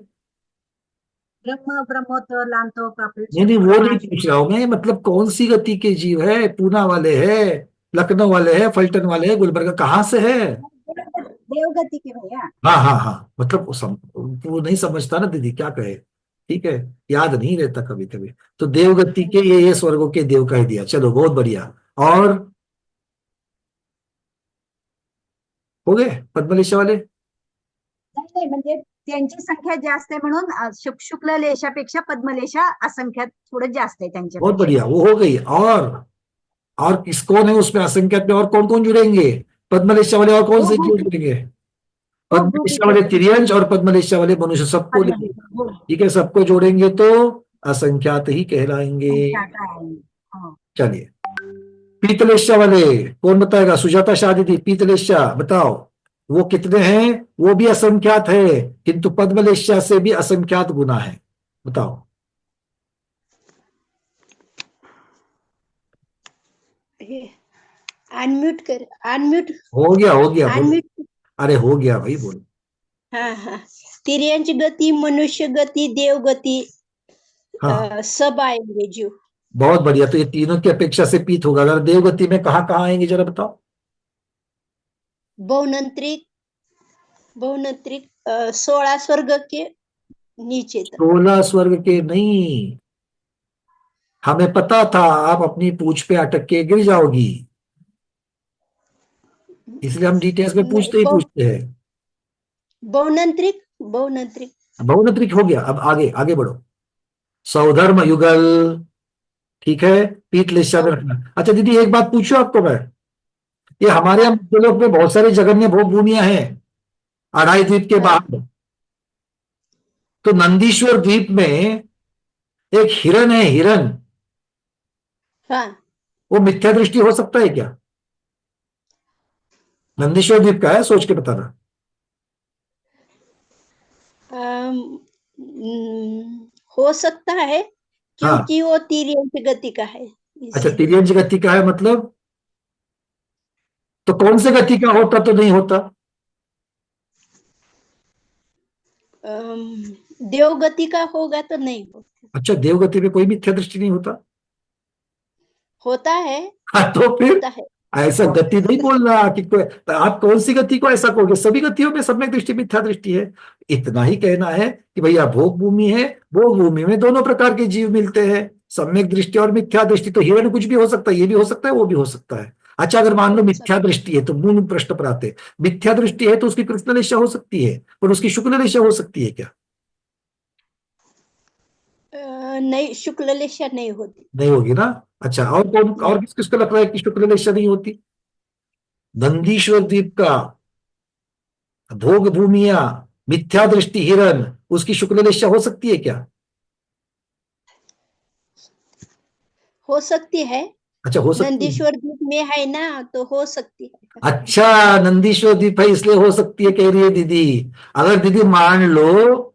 ब्रह्मोत्तर लांतो नहीं, वो नहीं पूछ रहा हूं मैं, मतलब कौन सी गति के जीव है? पूना वाले है, लखनऊ वाले है, फलटन वाले है, गुलबर्गा, कहाँ से है? देवगति के भैया। हाँ हाँ हाँ, मतलब वो नहीं समझता ना दीदी, क्या कहे, ठीक है, याद नहीं रहता कभी कभी। तो देवगति के ये स्वर्गों के देव कह दिया। चलो, बहुत बढ़िया। और हो गए पद्मलेशा वाले? नाही म्हणजे त्यांची संख्या जास्त आहे म्हणून शुक्ल लेशापेक्षा पद्मलेशा असंख्यात थोडं जास्त आहे त्यांच्या। बहुत बढ़िया, वो हो गई। और किस कौन है उसमें असंख्यात में? और कौन कौन जुड़ेंगे पद्मलेशा वाले? और कौन से जीव जुड़ेंगे? पद्मलेशा वाले तिर्यंश और पद्मलेशा वाले मनुष्य, सबको लेंगे, ठीक है, सबको जोड़ेंगे तो असंख्यात ही कहलाएंगे। चलिए, पीतलेशा वाले कौन बताएगा? सुजाता शाह दीदी, पीतलेशा बताओ, वो कितने हैं? वो भी असंख्यात है, किंतु पद्मलेशा से भी असंख्यात गुना है, बताओ। अनम्यूट कर, अनम्यूट हो गया अनम्यूट। अरे हो गया भाई, बोलो। हाँ हाँ, तिर्यंश गति, मनुष्य गति, देव गति, हाँ, सब आएंगे जीव। बहुत बढ़िया। तो ये तीनों की अपेक्षा से पीत होगा। अगर देवगति में कहाँ कहाँ आएंगे जरा बताओ? बहुनंत्रिक 16 स्वर्ग के नीचे तक। 16 स्वर्ग के नहीं, हमें पता था आप अपनी पूछ पे अटक के गिर जाओगी, इसलिए हम डिटेल्स में पूछते ही पूछते हैं। बहुनंत्रिक हो गया। अब आगे आगे बढ़ो। सौधर्म युगल, ठीक है, पीतलेशा में रखना। अच्छा दीदी, एक बात पूछूं आपको मैं, ये हमारे यहाँ मध्यलोक में बहुत सारी जगन्य भोग भूमियां हैं अढ़ाई द्वीप के बाहर। तो नंदीश्वर द्वीप में एक हिरण है, हिरण, हाँ। वो मिथ्या दृष्टि हो सकता है क्या? नंदीश्वर द्वीप का है, सोच के बताना। हो सकता है, क्योंकि वो तिर्यंश गति का है। अच्छा, तिर्यंश गति का है मतलब? तो कौन से गति का होता तो नहीं होता? देवगति का होगा तो नहीं होता। अच्छा, देवगति में कोई मिथ्या दृष्टि नहीं होता? होता है। हाँ, तो फिर होता है। ऐसा गति नहीं बोल रहा कि आप कौन सी गति को ऐसा कहोगे? सभी गतियों में सम्यक दृष्टि मिथ्या दृष्टि है। इतना ही कहना है कि भैया भोग भूमि है, भोग भूमि में दोनों प्रकार के जीव मिलते हैं, सम्यक दृष्टि और मिथ्या दृष्टि। तो हिरण कुछ भी हो सकता है, ये भी हो सकता है, वो भी हो सकता है। अच्छा, अगर मान लो मिथ्या दृष्टि है तो मूल प्रश्न पर आते, मिथ्या दृष्टि है तो उसकी कृष्ण लेशा हो सकती है, पर उसकी शुक्ल लेशा हो सकती है क्या? नहीं, शुक्ल लेशा नहीं होती। नहीं होगी ना। अच्छा, और कौन, और किसको लग रहा है कि शुक्ल लेशा नहीं होती? नंदीश्वर द्वीप का भोग भूमिया, मिथ्या दृष्टि हिरण, उसकी शुक्ल लेशा हो सकती है क्या? हो सकती है। अच्छा, हो सकती है। नंदीश्वर द्वीप में है ना, तो हो सकती है। अच्छा, नंदीश्वर द्वीप है इसलिए हो सकती है कह रही है दीदी। अगर दीदी मान लो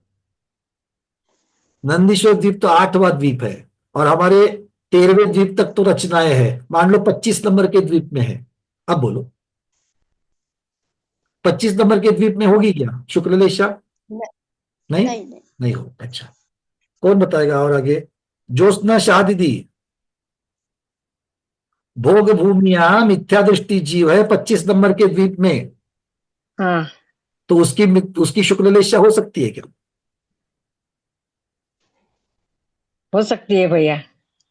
नंदीश्वर द्वीप तो 8वां द्वीप है और हमारे 13वें द्वीप तक तो रचनाएं हैं, मान लो 25 नंबर के द्वीप में है, अब बोलो 25 नंबर के द्वीप में होगी क्या शुक्ल लेशा? नहीं हो। अच्छा, कौन बताएगा और आगे? ज्योत्सना शाह दीदी, भोग भूमिया मिथ्या दृष्टि जीव है 25 नंबर के द्वीप में, हाँ तो उसकी शुक्ललेशा हो सकती है क्या? हो सकती है भैया।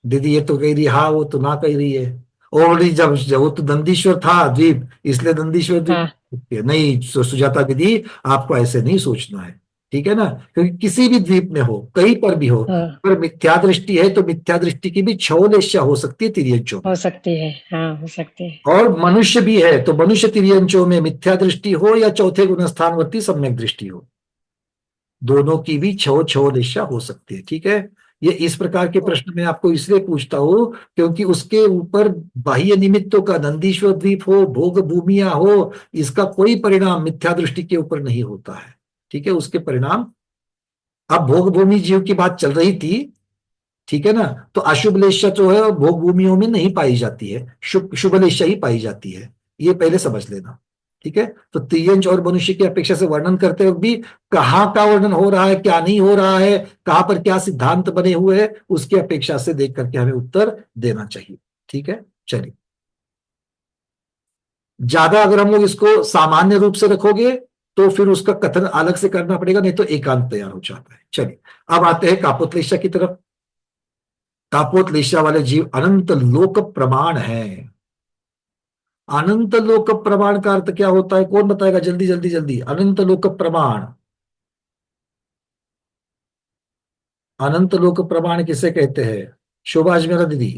दीदी ये तो कह रही हाँ, वो तो ना कह रही है। ऑलरेडी जब वो तो नंदीश्वर था द्वीप, इसलिए नंदीश्वर द्वीप हाँ नहीं। सुजाता दीदी आपको ऐसे नहीं सोचना है, ठीक है ना, क्योंकि किसी भी द्वीप में हो, कहीं पर भी हो, हाँ अगर मिथ्या दृष्टि है तो मिथ्या दृष्टि की भी 6 लेशा हो सकती है तिर्यंचों में। हो सकती है, हाँ हो सकती है। और मनुष्य भी है, तो मनुष्य तिर्यंचों में मिथ्या दृष्टि हो या चौथे गुणस्थानवर्ती सम्यक दृष्टि हो, दोनों की भी 6 दिशा हो सकती है, ठीक है। ये इस प्रकार के प्रश्न मैं आपको इसलिए पूछता हूं क्योंकि उसके ऊपर बाह्य निमित्तों का, नंदीश्वर द्वीप हो, भोग भूमिया हो, इसका कोई परिणाम मिथ्या दृष्टि के ऊपर नहीं होता है, ठीक है। उसके परिणाम, अब भोग भूमि जीव की बात चल रही थी, ठीक है ना, तो अशुभ लेशा जो है भोग भूमियों में नहीं पाई जाती है, शुभ लेशा ही पाई जाती है, ये पहले समझ लेना, ठीक है। तो तिर्यंच और मनुष्य की अपेक्षा से वर्णन करते हुए भी कहाँ का वर्णन हो रहा है, क्या नहीं हो रहा है, कहां पर क्या सिद्धांत बने हुए हैं, उसकी अपेक्षा से देख करके हमें उत्तर देना चाहिए, ठीक है। चलिए, ज्यादा अगर हम लोग इसको सामान्य रूप से रखोगे तो फिर उसका कथन अलग से करना पड़ेगा, नहीं तो एकांत तैयार हो जाता है। चलिए, अब आते हैं कापोतलेशा की तरफ। कापोतलेशा वाले जीव अनंत लोक प्रमाण है। अनंत लोक प्रमाण का अर्थ क्या होता है, कौन बताएगा? जल्दी जल्दी जल्दी, अनंत लोक प्रमाण, अनंत लोक प्रमाण किसे कहते हैं? शोभा अजमेरा दीदी,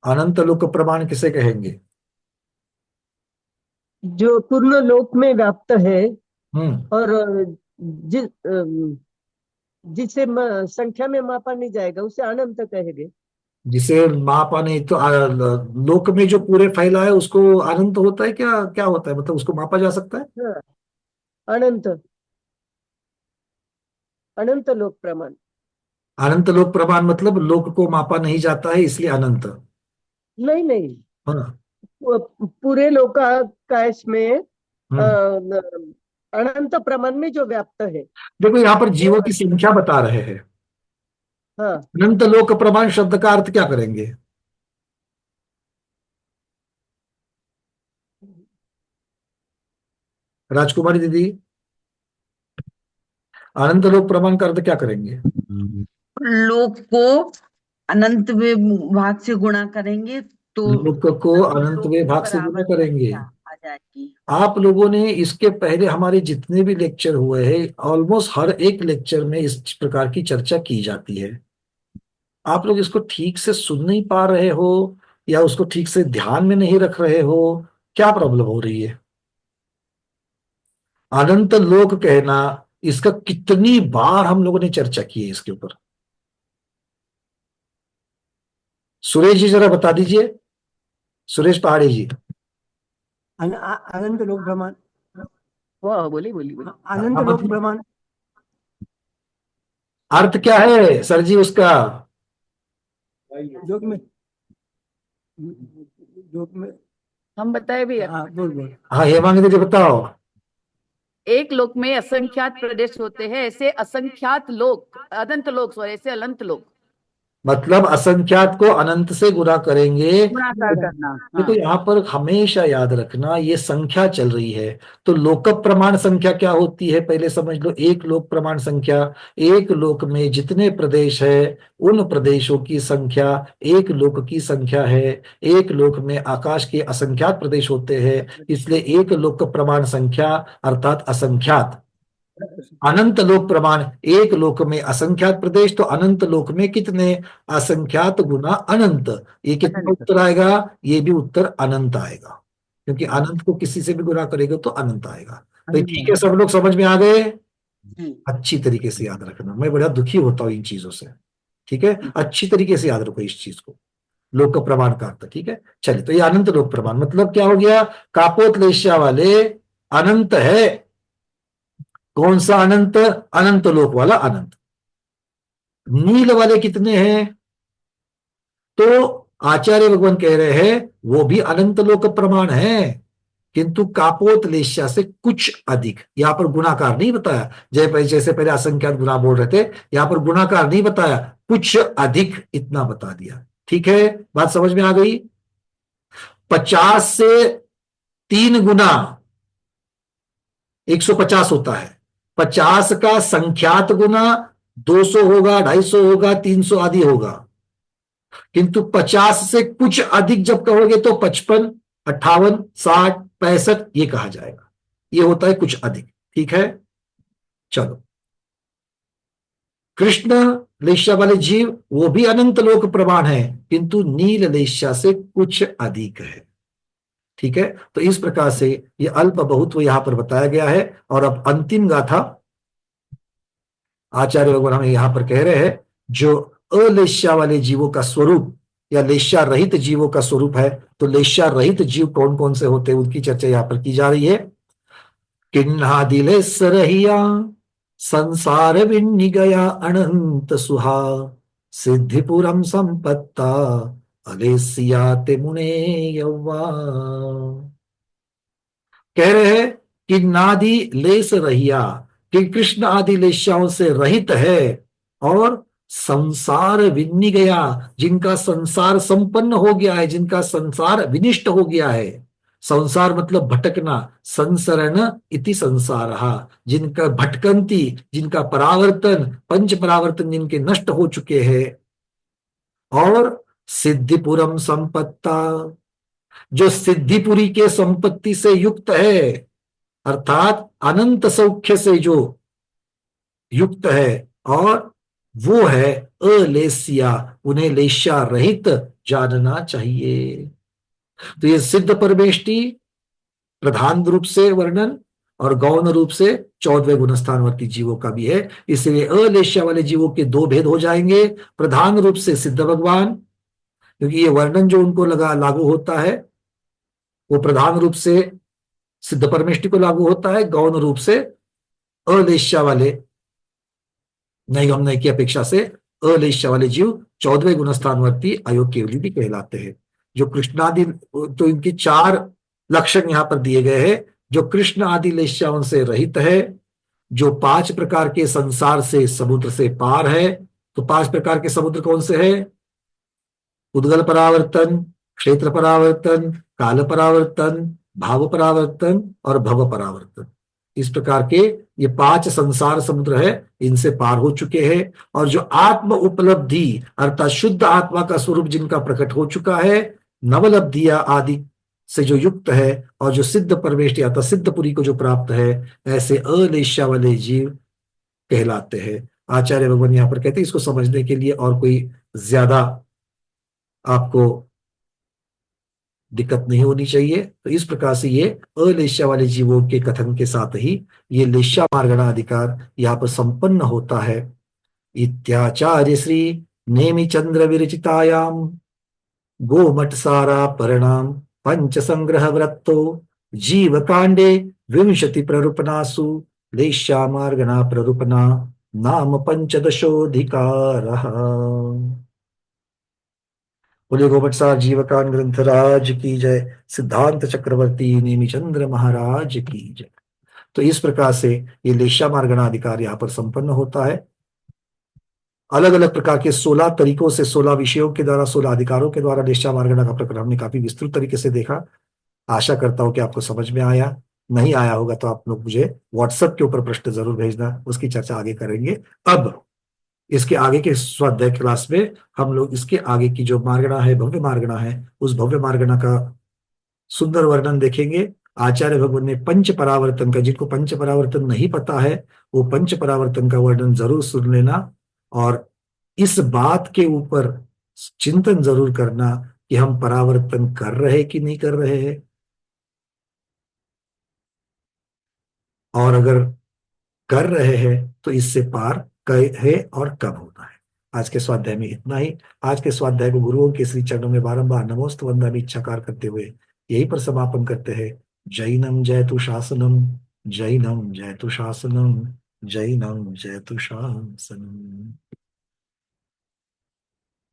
अनंत लोक प्रमाण किसे कहेंगे? जो पूर्ण लोक में व्याप्त है हम्म, और जिस जिसे संख्या में मापा नहीं जाएगा उसे अनंत कहेंगे। जिसे मापा नहीं तो लोक में जो पूरे फैला है उसको अनंत होता है क्या? क्या होता है, मतलब उसको मापा जा सकता है? हाँ, अनंत, अनंत लोक प्रमाण। अनंत लोक प्रमाण मतलब लोक को मापा नहीं जाता है इसलिए अनंत। नहीं नहीं, हाँ, पूरे लोकाकाश में हम्म। अनंत प्रमाण में जो व्याप्त है। देखो यहाँ पर वो जीवों की संख्या बता रहे हैं। हाँ, अनंत लोक प्रमाण शब्द का अर्थ क्या करेंगे? राजकुमारी दीदी, अनंत लोक प्रमाण का अर्थ क्या करेंगे? लोक को अनंत भाग से गुणा करेंगे तो लोक को अनंत में भाग से गुणा बराबर करेंगे। संख्या आ जाएगी। आप लोगों ने इसके पहले हमारे जितने भी लेक्चर हुए हैं, ऑलमोस्ट हर एक लेक्चर में इस प्रकार की चर्चा की जाती है। आप लोग इसको ठीक से सुन नहीं पा रहे हो या उसको ठीक से ध्यान में नहीं रख रहे हो, क्या प्रॉब्लम हो रही है? अनंत लोक कहना, इसका कितनी बार हम लोगों ने चर्चा की है इसके ऊपर। सुरेश जी जरा बता दीजिए, सुरेश पहाड़ी जी। अनंत लोक प्रमाण, वाह, बोली बोली बोली। अनंत लोक प्रमाण अर्थ क्या है सर जी उसका? योग में, योग में हम बताए भैया। हाँ बोल बोल। हाँ हेमांगी दीदी बताओ। एक लोक में असंख्यात प्रदेश होते हैं, ऐसे असंख्यात लोक, अनंत लोक, सॉरी, ऐसे अनंत लोक। मतलब असंख्यात को अनंत से गुणा करेंगे। गुणाकार करना। देखो हाँ। यहाँ पर हमेशा याद रखना, ये संख्या चल रही है, तो लोक प्रमाण संख्या क्या होती है पहले समझ लो। एक लोक प्रमाण संख्या, एक लोक में जितने प्रदेश है उन प्रदेशों की संख्या एक लोक की संख्या है। एक लोक में आकाश के असंख्यात प्रदेश होते हैं, इसलिए एक लोक प्रमाण संख्या अर्थात असंख्यात। अनंत लोक प्रमाण, एक लोक में असंख्यात प्रदेश, तो अनंत लोक में कितने? असंख्यात गुना अनंत। ये कितना उत्तर आएगा? ये भी उत्तर अनंत आएगा, क्योंकि अनंत को किसी से भी गुना करेगा तो अनंत आएगा। तो ठीक है, सब लोग समझ में आ गए? अच्छी तरीके से याद रखना, मैं बड़ा दुखी होता हूँ इन चीजों से, ठीक है। अच्छी तरीके से याद रखो इस चीज को, लोक प्रमाण का अर्थ, ठीक है। चलिए, तो ये अनंत लोक प्रमाण मतलब क्या हो गया? कापोतलेशा वाले अनंत है। कौन सा अनंत? अनंत लोक वाला अनंत। नील वाले कितने हैं? तो आचार्य भगवान कह रहे हैं वो भी अनंत लोक प्रमाण है, किंतु कापोत लेश्या से कुछ अधिक। यहां पर गुणाकार नहीं बताया, जैसे पहले असंख्यात गुना बोल रहे थे, यहां पर गुणाकार नहीं बताया, कुछ अधिक इतना बता दिया। ठीक है, बात समझ में आ गई। 50 से 3 गुना 150 होता है। 50 का संख्यात गुना 200 होगा, 250 होगा, 300 आदि होगा। किंतु 50 से कुछ अधिक जब कहोगे तो 55, 58, 60, 65 ये कहा जाएगा। ये होता है कुछ अधिक। ठीक है, चलो। कृष्ण लेश्या वाले जीव वो भी अनंत लोक प्रमाण है, किंतु नील लेश्या से कुछ अधिक है। ठीक है, तो इस प्रकार से ये अल्प बहुत्व यहां पर बताया गया है। और अब अंतिम गाथा आचार्य भगवान हमें यहां पर कह रहे हैं, जो अलेश्या वाले जीवों का स्वरूप या लेश्या रहित जीवों का स्वरूप है। तो लेश्या रहित जीव कौन कौन से होते हैं उनकी चर्चा यहां पर की जा रही है। किन्नादिलेस रहिया संसार विन्नि गया अनंत सुहा, सिद्धिपुरम संपत्ता अलेसिया ते मुने यौवा। कह रहे हैं कि नादि लेस रहिया, कि कृष्ण आदि लेश्याओं से रहित है, और संसार विन्नि गया, जिनका संसार संपन्न हो गया है, जिनका संसार विनिष्ट हो गया है। संसार मतलब भटकना, संसरण इति संसारः, जिनका भटकंती, जिनका परावर्तन, पंच परावर्तन जिनके नष्ट हो चुके हैं। और सिद्धिपुरम संपत्ता, जो सिद्धिपुरी के संपत्ति से युक्त है, अर्थात अनंत सौख्य से जो युक्त है, और वो है अलेस्या, उन्हें लेश्या रहित जानना चाहिए। तो ये सिद्ध परमेष्टि प्रधान रूप से वर्णन और गौण रूप से 14वें गुणस्थानवर्ती जीवों का भी है। इसलिए अलेश्या वाले जीवों के 2 भेद हो जाएंगे। प्रधान रूप से सिद्ध भगवान, क्योंकि ये वर्णन जो उनको लागू होता है वो प्रधान रूप से सिद्ध परमेष्टि को लागू होता है, गौण रूप से अलेश्या वाले नैगम नय की अपेक्षा से अलेश्या वाले जीव 14वें गुणस्थानवर्ती अयोग केवली भी कहलाते हैं। जो कृष्णादि, तो इनके 4 लक्षण यहां पर दिए गए हैं। जो कृष्ण आदि लेश्याओं से रहित है, जो 5 प्रकार के संसार से समुद्र से पार है। तो 5 प्रकार के समुद्र कौन से हैं? उद्गल परावर्तन, क्षेत्र परावर्तन, काल परावर्तन, भाव परावर्तन और भव परावर्तन। इस प्रकार के ये 5 संसार समुद्र है, इनसे पार हो चुके हैं। और जो आत्म उपलब्धि अर्थात शुद्ध आत्मा का स्वरूप जिनका प्रकट हो चुका है, नवलब्धिया आदि से जो युक्त है, और जो सिद्ध परमेष्टि अर्थात सिद्धपुरी को जो प्राप्त है, ऐसे अलेश्या वाले जीव कहलाते हैं। आचार्य भगवान यहाँ पर कहते हैं, इसको समझने के लिए और कोई ज्यादा आपको दिक्कत नहीं होनी चाहिए। तो इस प्रकार से ये अलेश्या वाले जीवों के कथन के साथ ही ये लेश्या मार्गणा अधिकार यहाँ पर संपन्न होता है। इत्याचार्य श्री नेमि चंद्र विरचितायाम गोमठ सारा परिणाम पंच संग्रह वृत्तो जीव कांडे 20 प्ररूपणासु लेश्या मार्गणा प्ररूपणा नाम 15 बोले गोमटसार जीवकान ग्रंथराज की जय, सिद्धांत चक्रवर्ती नेमिचंद्र महाराज की जय। तो इस प्रकार से ये लेश्या मार्गणा अधिकार यहाँ पर संपन्न होता है। अलग अलग प्रकार के 16 तरीकों से 16 विषयों के द्वारा 16 अधिकारों के द्वारा लेश्या मार्गणा का प्रकरण हमने काफी विस्तृत तरीके से देखा। आशा करता हूं कि आपको समझ में आया। नहीं आया होगा तो आप लोग मुझे व्हाट्सएप के ऊपर प्रश्न जरूर भेजना, उसकी चर्चा आगे करेंगे। अब इसके आगे के स्वाध्याय क्लास में हम लोग इसके आगे की जो मार्गणा है, भव्य मार्गणा है, उस भव्य मार्गणा का सुंदर वर्णन देखेंगे। आचार्य भगवान ने पंच परावर्तन का, जिनको पंच परावर्तन नहीं पता है वो पंच परावर्तन का वर्णन जरूर सुन लेना, और इस बात के ऊपर चिंतन जरूर करना कि हम परावर्तन कर रहे कि नहीं कर रहे हैं, और अगर कर रहे हैं तो इससे पार है और कब होना है। आज के स्वाध्याय में इतना ही। आज के स्वाध्याय को गुरुओं के श्री चरणों में बारंबार नमोस्तु वंदनामि इच्छाकार करते हुए यही पर समापन करते हैं। जैनम जयतु शासनम, जैनम जयतु शासनम, जैनम जयतु शासनम।